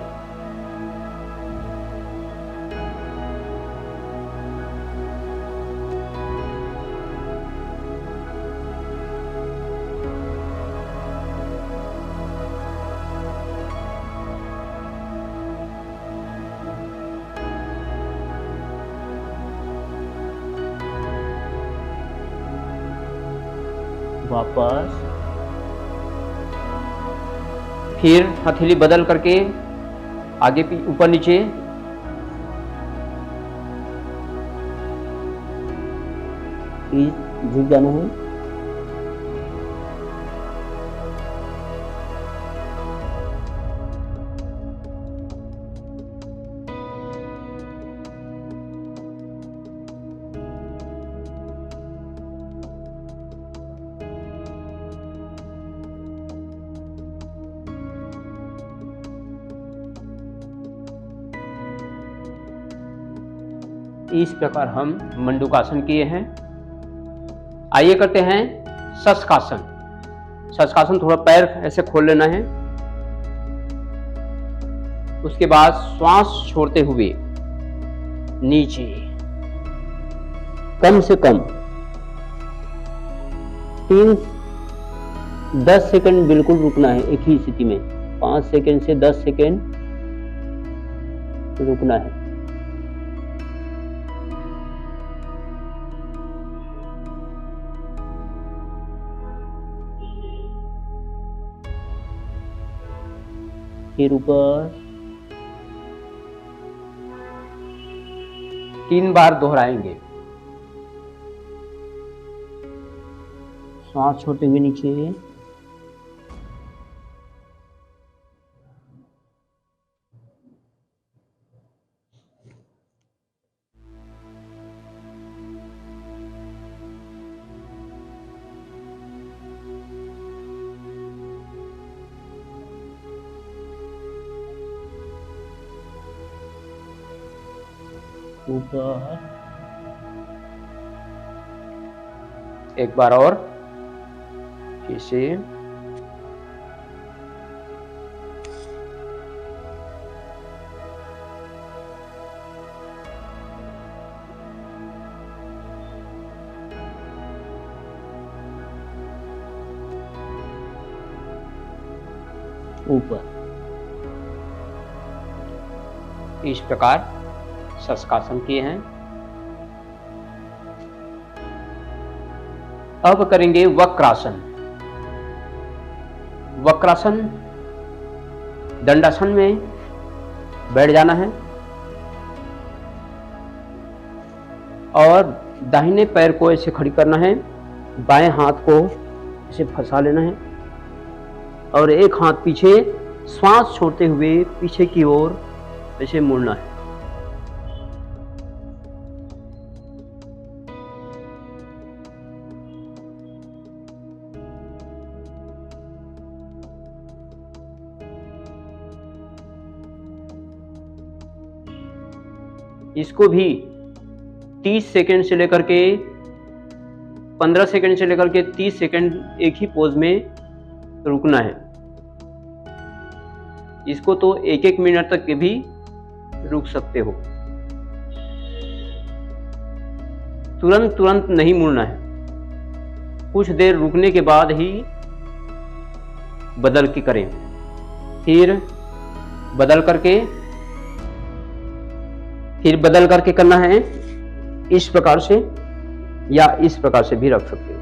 वापस फिर हथेली बदल करके आगे ऊपर नीचे, झुक जाना है। इस प्रकार हम मंडूकासन किए हैं। आइए करते हैं शशकासन। शशकासन थोड़ा पैर ऐसे खोल लेना है। उसके बाद श्वास छोड़ते हुए नीचे कम से कम 10 सेकंड बिल्कुल रुकना है एक ही स्थिति में। 5 सेकंड से 10 सेकंड रुकना है। फिर ऊपर 3 बार दोहराएंगे। सांस छोड़ते हुए नीचे, ऊपर एक बार और, फिर से ऊपर। इस प्रकार शशकासन किए हैं। अब करेंगे वक्रासन। वक्रासन दंडासन में बैठ जाना है और दाहिने पैर को ऐसे खड़ी करना है, बाएं हाथ को ऐसे फंसा लेना है और एक हाथ पीछे श्वास छोड़ते हुए पीछे की ओर ऐसे मुड़ना है। इसको भी 30 सेकंड से लेकर के 15 सेकंड से लेकर के 30 सेकंड एक ही पोज में रुकना है। इसको तो 1-1 मिनट तक के भी रुक सकते हो। तुरंत नहीं मुड़ना है, कुछ देर रुकने के बाद ही बदल के करें। फिर बदल करके करना है इस प्रकार से, या इस प्रकार से भी रख सकते हो।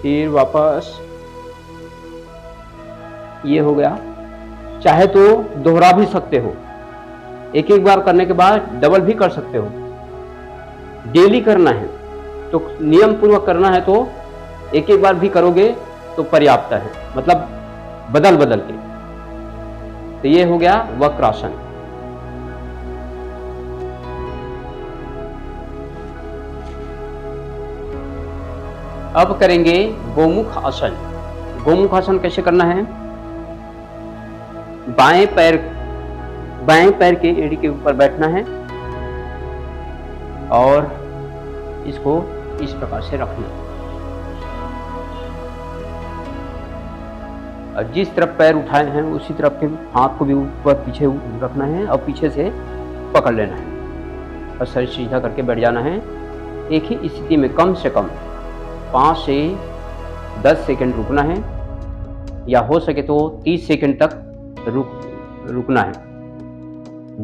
फिर वापस ये हो गया। चाहे तो दोहरा भी सकते हो, एक एक बार करने के बाद डबल भी कर सकते हो। डेली करना है तो नियम पूर्वक करना है तो एक एक बार भी करोगे तो पर्याप्त है, मतलब बदल बदल के। तो ये हो गया वक्रासन। अब करेंगे गोमुख आसन। गोमुख आसन कैसे करना है? बाएं पैर के एड़ी के ऊपर बैठना है और इसको इस प्रकार से रखना है। और जिस तरफ पैर उठाए हैं उसी तरफ के हाथ को भी ऊपर पीछे रखना है और पीछे से पकड़ लेना है और शरीर सीधा करके बैठ जाना है। एक ही स्थिति में कम से कम 5 से 10 सेकंड रुकना है, या हो सके तो 30 सेकंड तक रुकना है।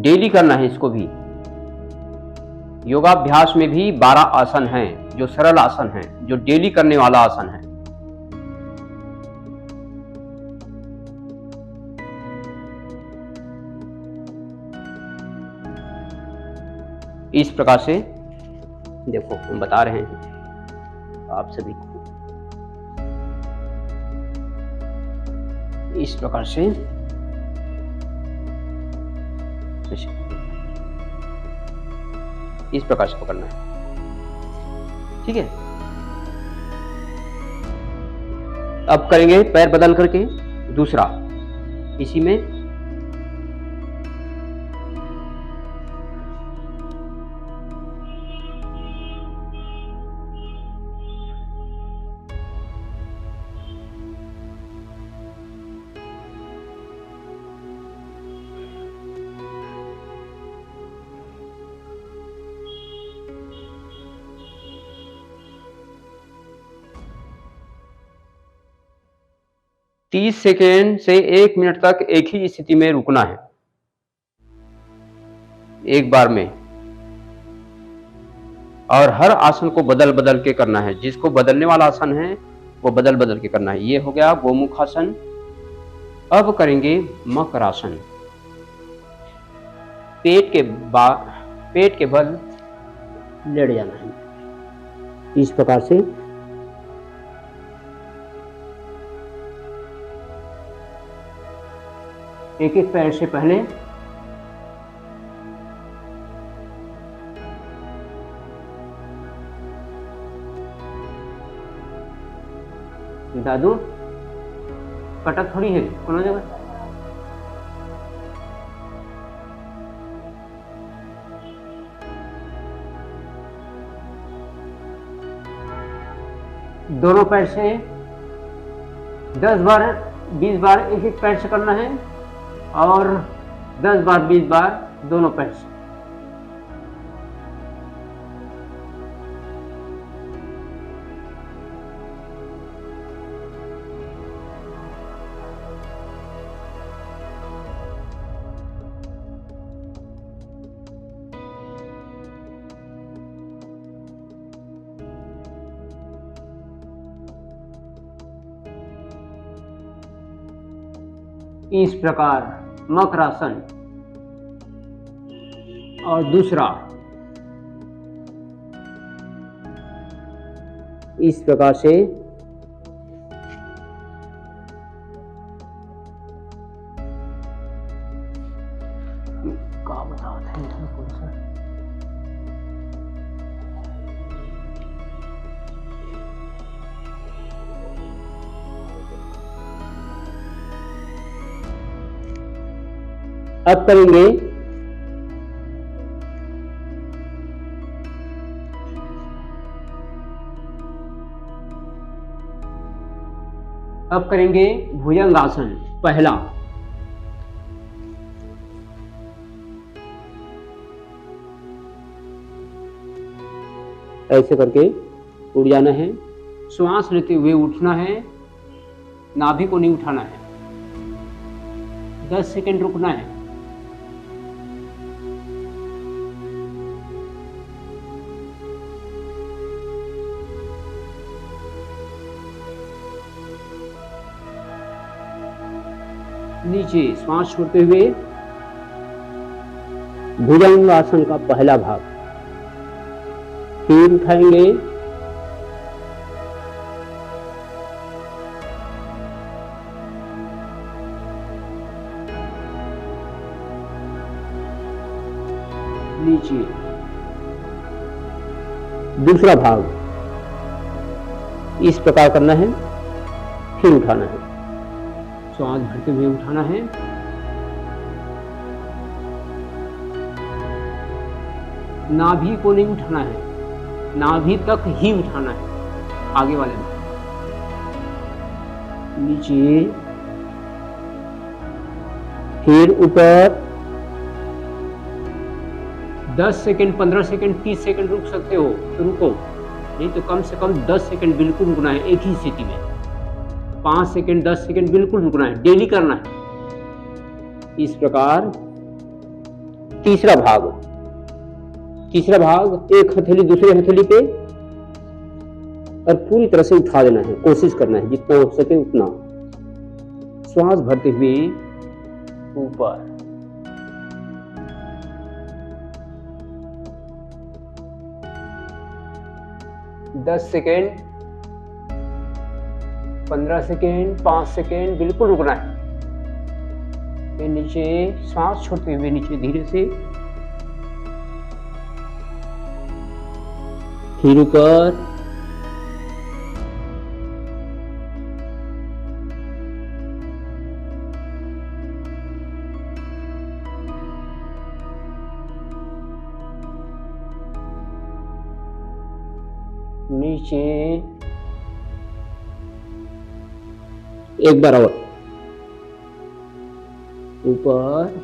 डेली करना है इसको भी। योगाभ्यास में भी 12 आसन हैं जो सरल आसन हैं, जो डेली करने वाला आसन है। इस प्रकार से देखो हम बता रहे हैं आप सभी को, इस प्रकार से इस प्रकार से पकड़ना है, ठीक है। अब करेंगे पैर बदल करके दूसरा, इसी में तीस सेकेंड से 1 मिनट तक एक ही स्थिति में रुकना है एक बार में, और हर आसन को बदल बदल के करना है। जिसको बदलने वाला आसन है वो बदल बदल के करना है। ये हो गया गोमुखासन। अब करेंगे मकरासन। पेट के बल लेट जाना है इस प्रकार से। एक एक पैर से पहले दादू कटक थोड़ी है कोनो जगह। दोनों पैर से 10 बार 20 बार एक एक पैर से करना है और 10 बार 20 बार दोनों पैर से। इस प्रकार मकरासन। और दूसरा इस प्रकार से क्या बताते हैं कौन सा। अब करेंगे भुजंगासन पहला। ऐसे करके उठ जाना है, श्वास लेते हुए उठना है, नाभि को नहीं उठाना है, 10 सेकंड रुकना है। नीचे श्वास छोड़ते हुए भुजंगासन का पहला भाग। फिर उठाएंगे, नीचे दूसरा भाग। इस प्रकार करना है, फिर उठाना है, श्वास भरते हुए उठाना है, नाभि को नहीं उठाना है, नाभि तक ही उठाना है, आगे वाले में नीचे, फिर ऊपर। 10 सेकंड, 15 सेकंड, 30 सेकंड रुक सकते हो तो रुको, नहीं तो कम से कम 10 सेकंड बिल्कुल रुकना है एक ही स्थिति में। 5 सेकंड, 10 सेकंड बिल्कुल रुकना है, डेली करना है। इस प्रकार तीसरा भाग, एक हथेली दूसरे हथेली पे और पूरी तरह से उठा देना है, कोशिश करना है जितना हो सके उतना। श्वास भरते हुए ऊपर, दस सेकेंड, 15 सेकेंड, 5 सेकेंड बिल्कुल रुकना है। फिर नीचे श्वास छोड़ते हुए नीचे धीरे से, फिर ऊपर, नीचे, एक बार और ऊपर,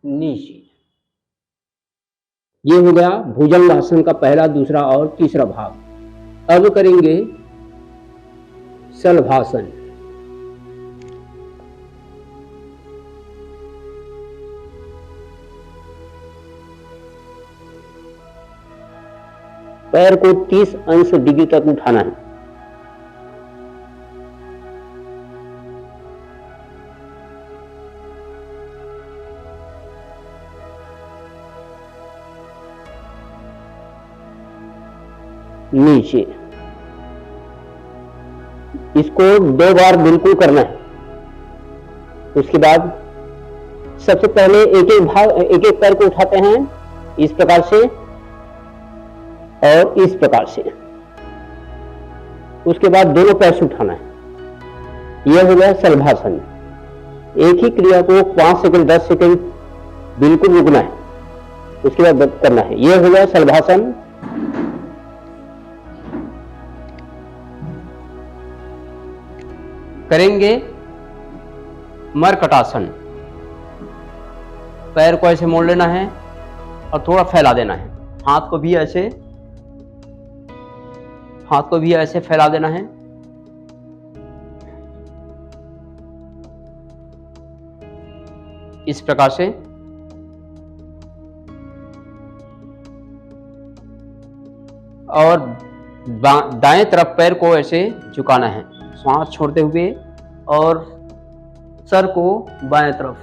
नीचे। ये हो गया भुजंगासन का पहला, दूसरा और तीसरा भाग। अब करेंगे शलभासन। पैर को 30 अंश डिग्री तक उठाना है। नीचे, इसको 2 बार बिल्कुल करना है। उसके बाद सबसे पहले एक एक पैर को उठाते हैं इस प्रकार से और इस प्रकार से। उसके बाद दोनों पैर से उठाना है। यह हो गया शलभासन। एक ही क्रिया को 5 सेकंड 10 सेकंड बिल्कुल रुकना है, उसके बाद करना है। यह हो गया शलभासन। करेंगे मरकटासन। पैर को ऐसे मोड़ लेना है और थोड़ा फैला देना है। हाथ को भी ऐसे फैला देना है। इस प्रकार से। और दाएं तरफ पैर को ऐसे झुकाना है, श्वास छोड़ते हुए, और सर को बाएं तरफ।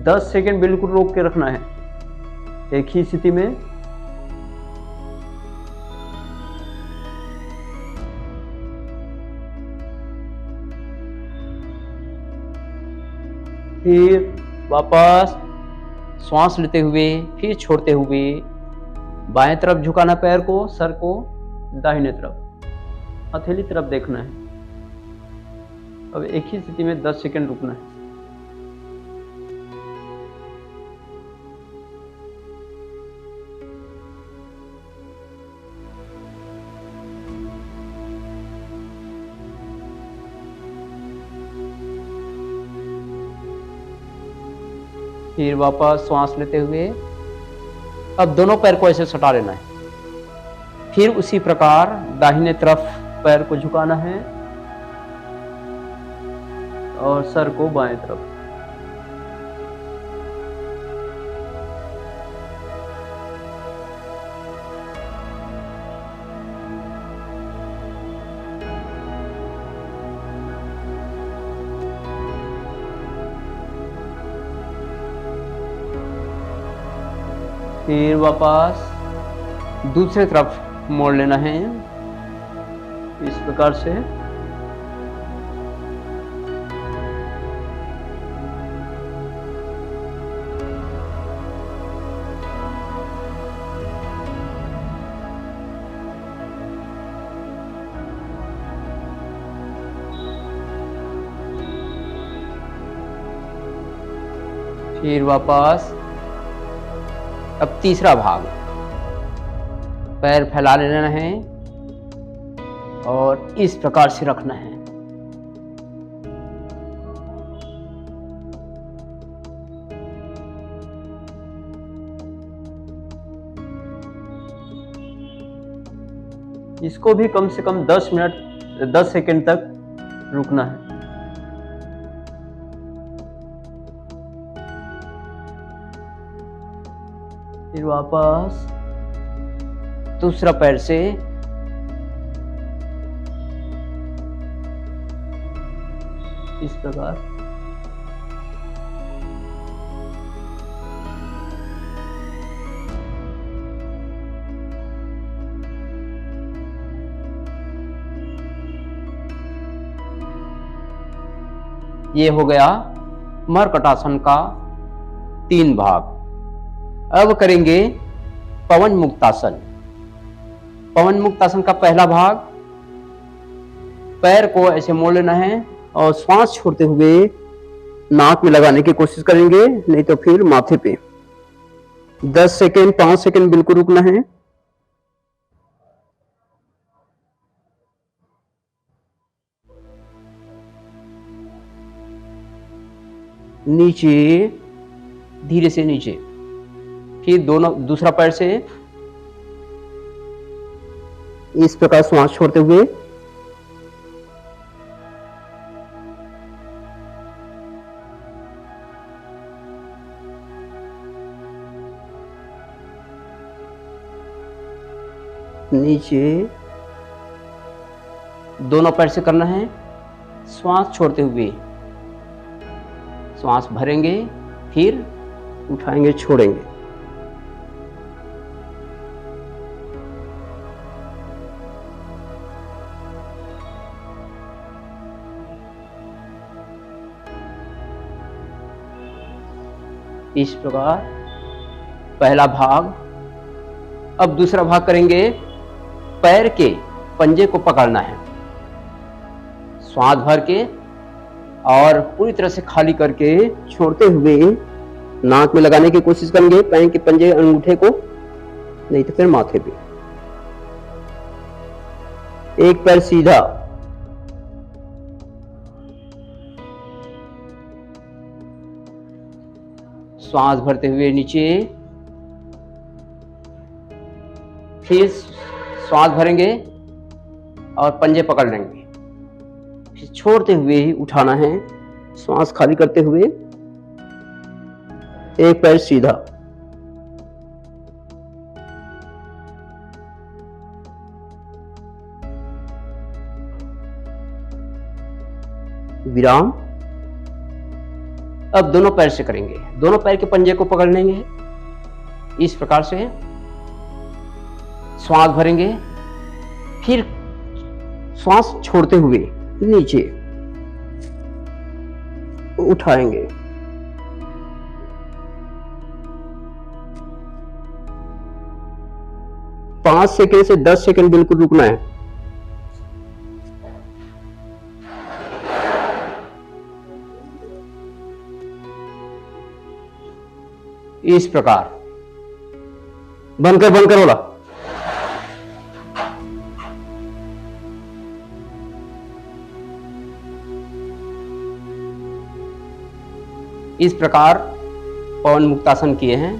दस सेकेंड बिल्कुल रोक के रखना है एक ही स्थिति में। फिर वापस श्वास लेते हुए, फिर छोड़ते हुए बाएं तरफ झुकाना पैर को, सर को दाहिने तरफ, हथेली तरफ देखना है। अब एक ही स्थिति में 10 सेकंड रुकना है। फिर वापस श्वास लेते हुए अब दोनों पैर को ऐसे सटा लेना है। फिर उसी प्रकार दाहिने तरफ पैर को झुकाना है और सर को बाएं तरफ। फिर वापस दूसरी तरफ मोड़ लेना है इस प्रकार से। फिर वापस अब तीसरा भाग, पैर फैला लेना है और इस प्रकार से रखना है। इसको भी कम से कम 10 मिनट 10 सेकंड तक रुकना है। फिर वापस दूसरा पैर से इस प्रकार। ये हो गया मर्कटासन का 3 भाग। अब करेंगे पवन मुक्तासन। पवन मुक्तासन का पहला भाग, पैर को ऐसे मोड़ लेना है और श्वास छोड़ते हुए नाक में लगाने की कोशिश करेंगे, नहीं तो फिर माथे पे 10 सेकेंड 5 सेकेंड बिल्कुल रुकना है। नीचे, धीरे से नीचे। फिर दूसरा पैर से इस प्रकार श्वास छोड़ते हुए नीचे, दोनों पैर से करना है। श्वास छोड़ते हुए श्वास भरेंगे, फिर उठाएंगे, छोड़ेंगे। इस प्रकार पहला भाग। अब दूसरा भाग करेंगे, पैर के पंजे को पकड़ना है, श्वास भर के और पूरी तरह से खाली करके छोड़ते हुए नाक में लगाने की कोशिश करेंगे, पैर के पंजे अंगूठे को, नहीं तो फिर माथे पे। एक पैर सीधा, श्वास भरते हुए नीचे, फिर श्वास भरेंगे और पंजे पकड़ लेंगे, फिर छोड़ते हुए ही उठाना है, श्वास खाली करते हुए। एक पैर सीधा, विराम। अब दोनों पैर से करेंगे, दोनों पैर के पंजे को पकड़ लेंगे इस प्रकार से, श्वास भरेंगे, फिर श्वास छोड़ते हुए नीचे उठाएंगे। पांच सेकेंड से 10 सेकेंड बिल्कुल रुकना है। इस प्रकार बंद कर बोला। इस प्रकार पवन मुक्तासन किए हैं।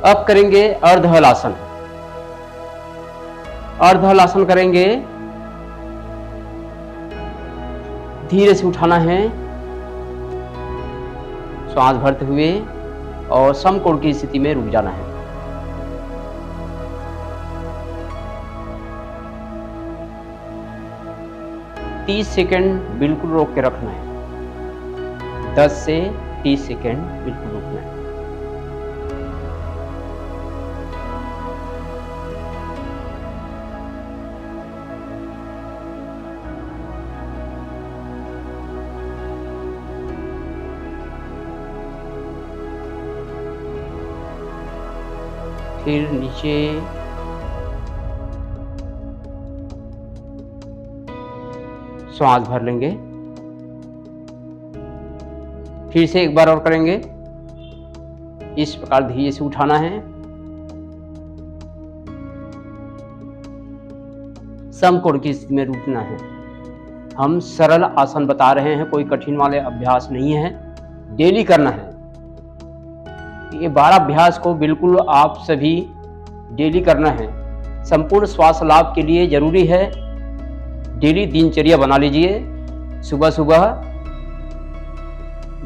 अब करेंगे अर्धहलासन। अर्धहलासन करेंगे, धीरे से उठाना है श्वास भरते हुए और समकोण की स्थिति में रुक जाना है। तीस सेकेंड बिल्कुल रोक के रखना है। 10 से 30 सेकेंड बिल्कुल रुकना है। फिर नीचे श्वास भर लेंगे। फिर से एक बार और करेंगे। इस प्रकार धीरे से उठाना है, समकोण की स्थिति में रुकना है। हम सरल आसन बता रहे हैं, कोई कठिन वाले अभ्यास नहीं है, डेली करना है। ये 12 अभ्यास को बिल्कुल आप सभी डेली करना है। संपूर्ण श्वास लाभ के लिए जरूरी है डेली दिनचर्या बना लीजिए, सुबह सुबह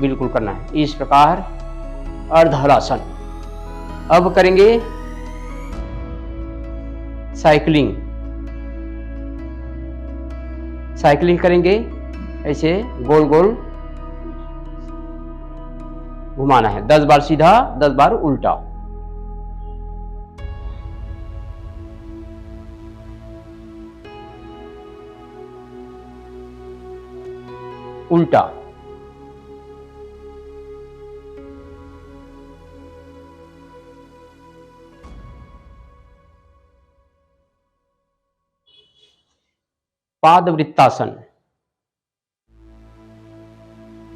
बिल्कुल करना है। इस प्रकार अर्धहलासन। अब करेंगे साइकिलिंग। साइकिलिंग करेंगे, ऐसे गोल गोल घुमाना है। 10 बार सीधा, 10 बार उल्टा। उल्टा। पादवृत्तासन।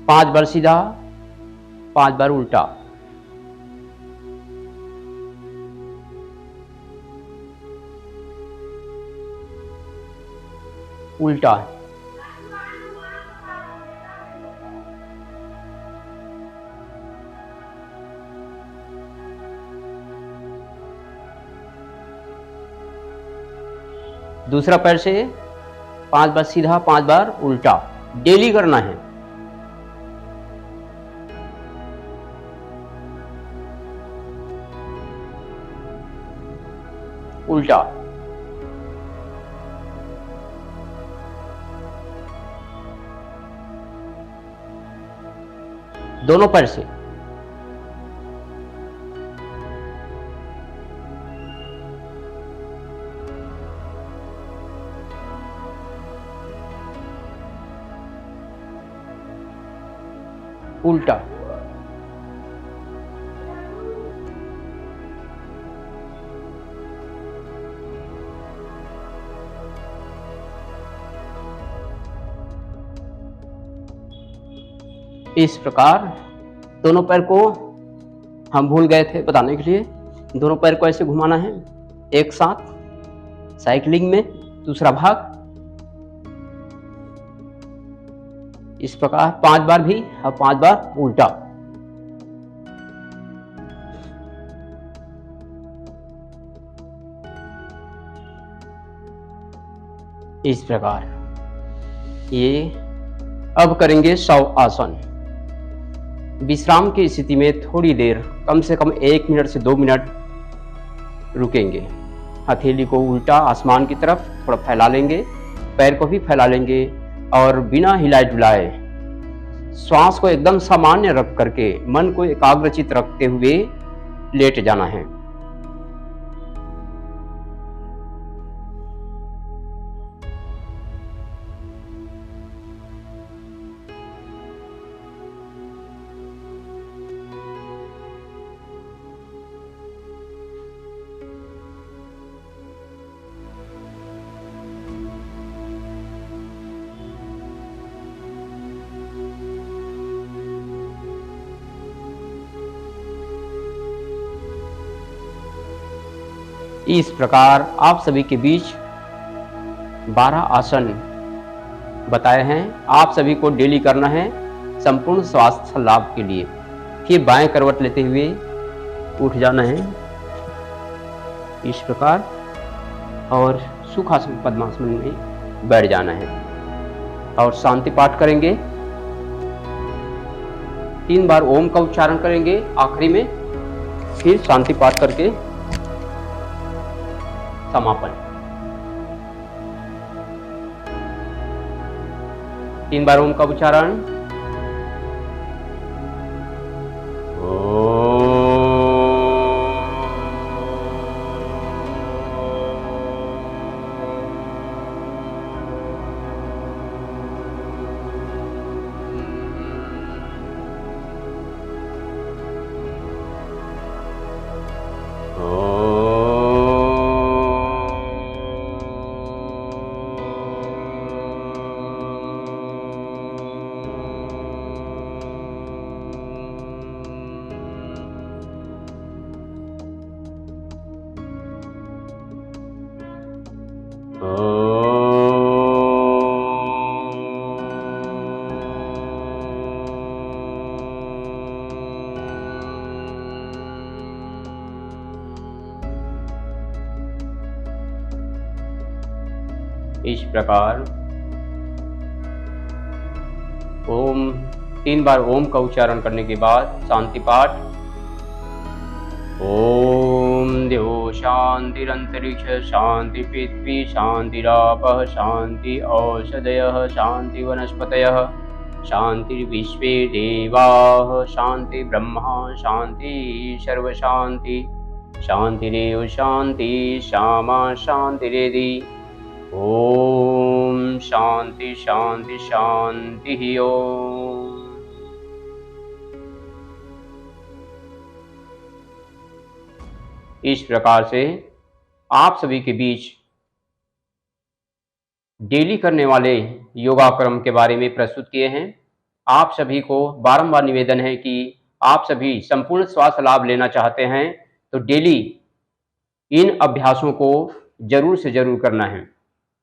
5 बार सीधा, 5 बार उल्टा। उल्टा। दूसरा पैर से 5 बार सीधा, 5 बार उल्टा। डेली करना है। उल्टा। दोनों पैर से। उल्टा। इस प्रकार दोनों पैर को हम भूल गए थे बताने के लिए। दोनों पैर को ऐसे घुमाना है एक साथ साइकिलिंग में। दूसरा भाग इस प्रकार 5 बार भी और 5 बार उल्टा। इस प्रकार ये। अब करेंगे शव आसन। विश्राम की स्थिति में थोड़ी देर, कम से कम 1 मिनट से 2 मिनट रुकेंगे। हथेली को उल्टा आसमान की तरफ थोड़ा फैला लेंगे, पैर को भी फैला लेंगे और बिना हिलाए डुलाए श्वास को एकदम सामान्य रख करके मन को एकाग्रचित रखते हुए लेट जाना है। इस प्रकार आप सभी के बीच 12 आसन बताए हैं। आप सभी को डेली करना है संपूर्ण स्वास्थ्य लाभ के लिए। फिर बाएं करवट लेते हुए उठ जाना है। इस प्रकार, और सुखासन पद्मासन में बैठ जाना है और शांति पाठ करेंगे। 3 बार ओम का उच्चारण करेंगे आखिरी में, फिर शांति पाठ करके समापन। 3 बार ओम का उच्चारण। इस प्रकार ओम 3 बार ओम का उच्चारण करने के बाद शांति पाठ। ओम देव शांतिरंतरिक्ष शांति पृथ्वी शांतिरापः शांति औषधयः शांति वनस्पतयः शांतिर्विश्वे देवाः शांति ब्रह्मा शांति सर्वशांति शांतिरेव शांति श्यामा शांतिरेधि। ओम शांति शांति शांति ओम। इस प्रकार से आप सभी के बीच डेली करने वाले योगा क्रम के बारे में प्रस्तुत किए हैं। आप सभी को बारंबार निवेदन है कि आप सभी संपूर्ण स्वास्थ्य लाभ लेना चाहते हैं तो डेली इन अभ्यासों को जरूर से जरूर करना है।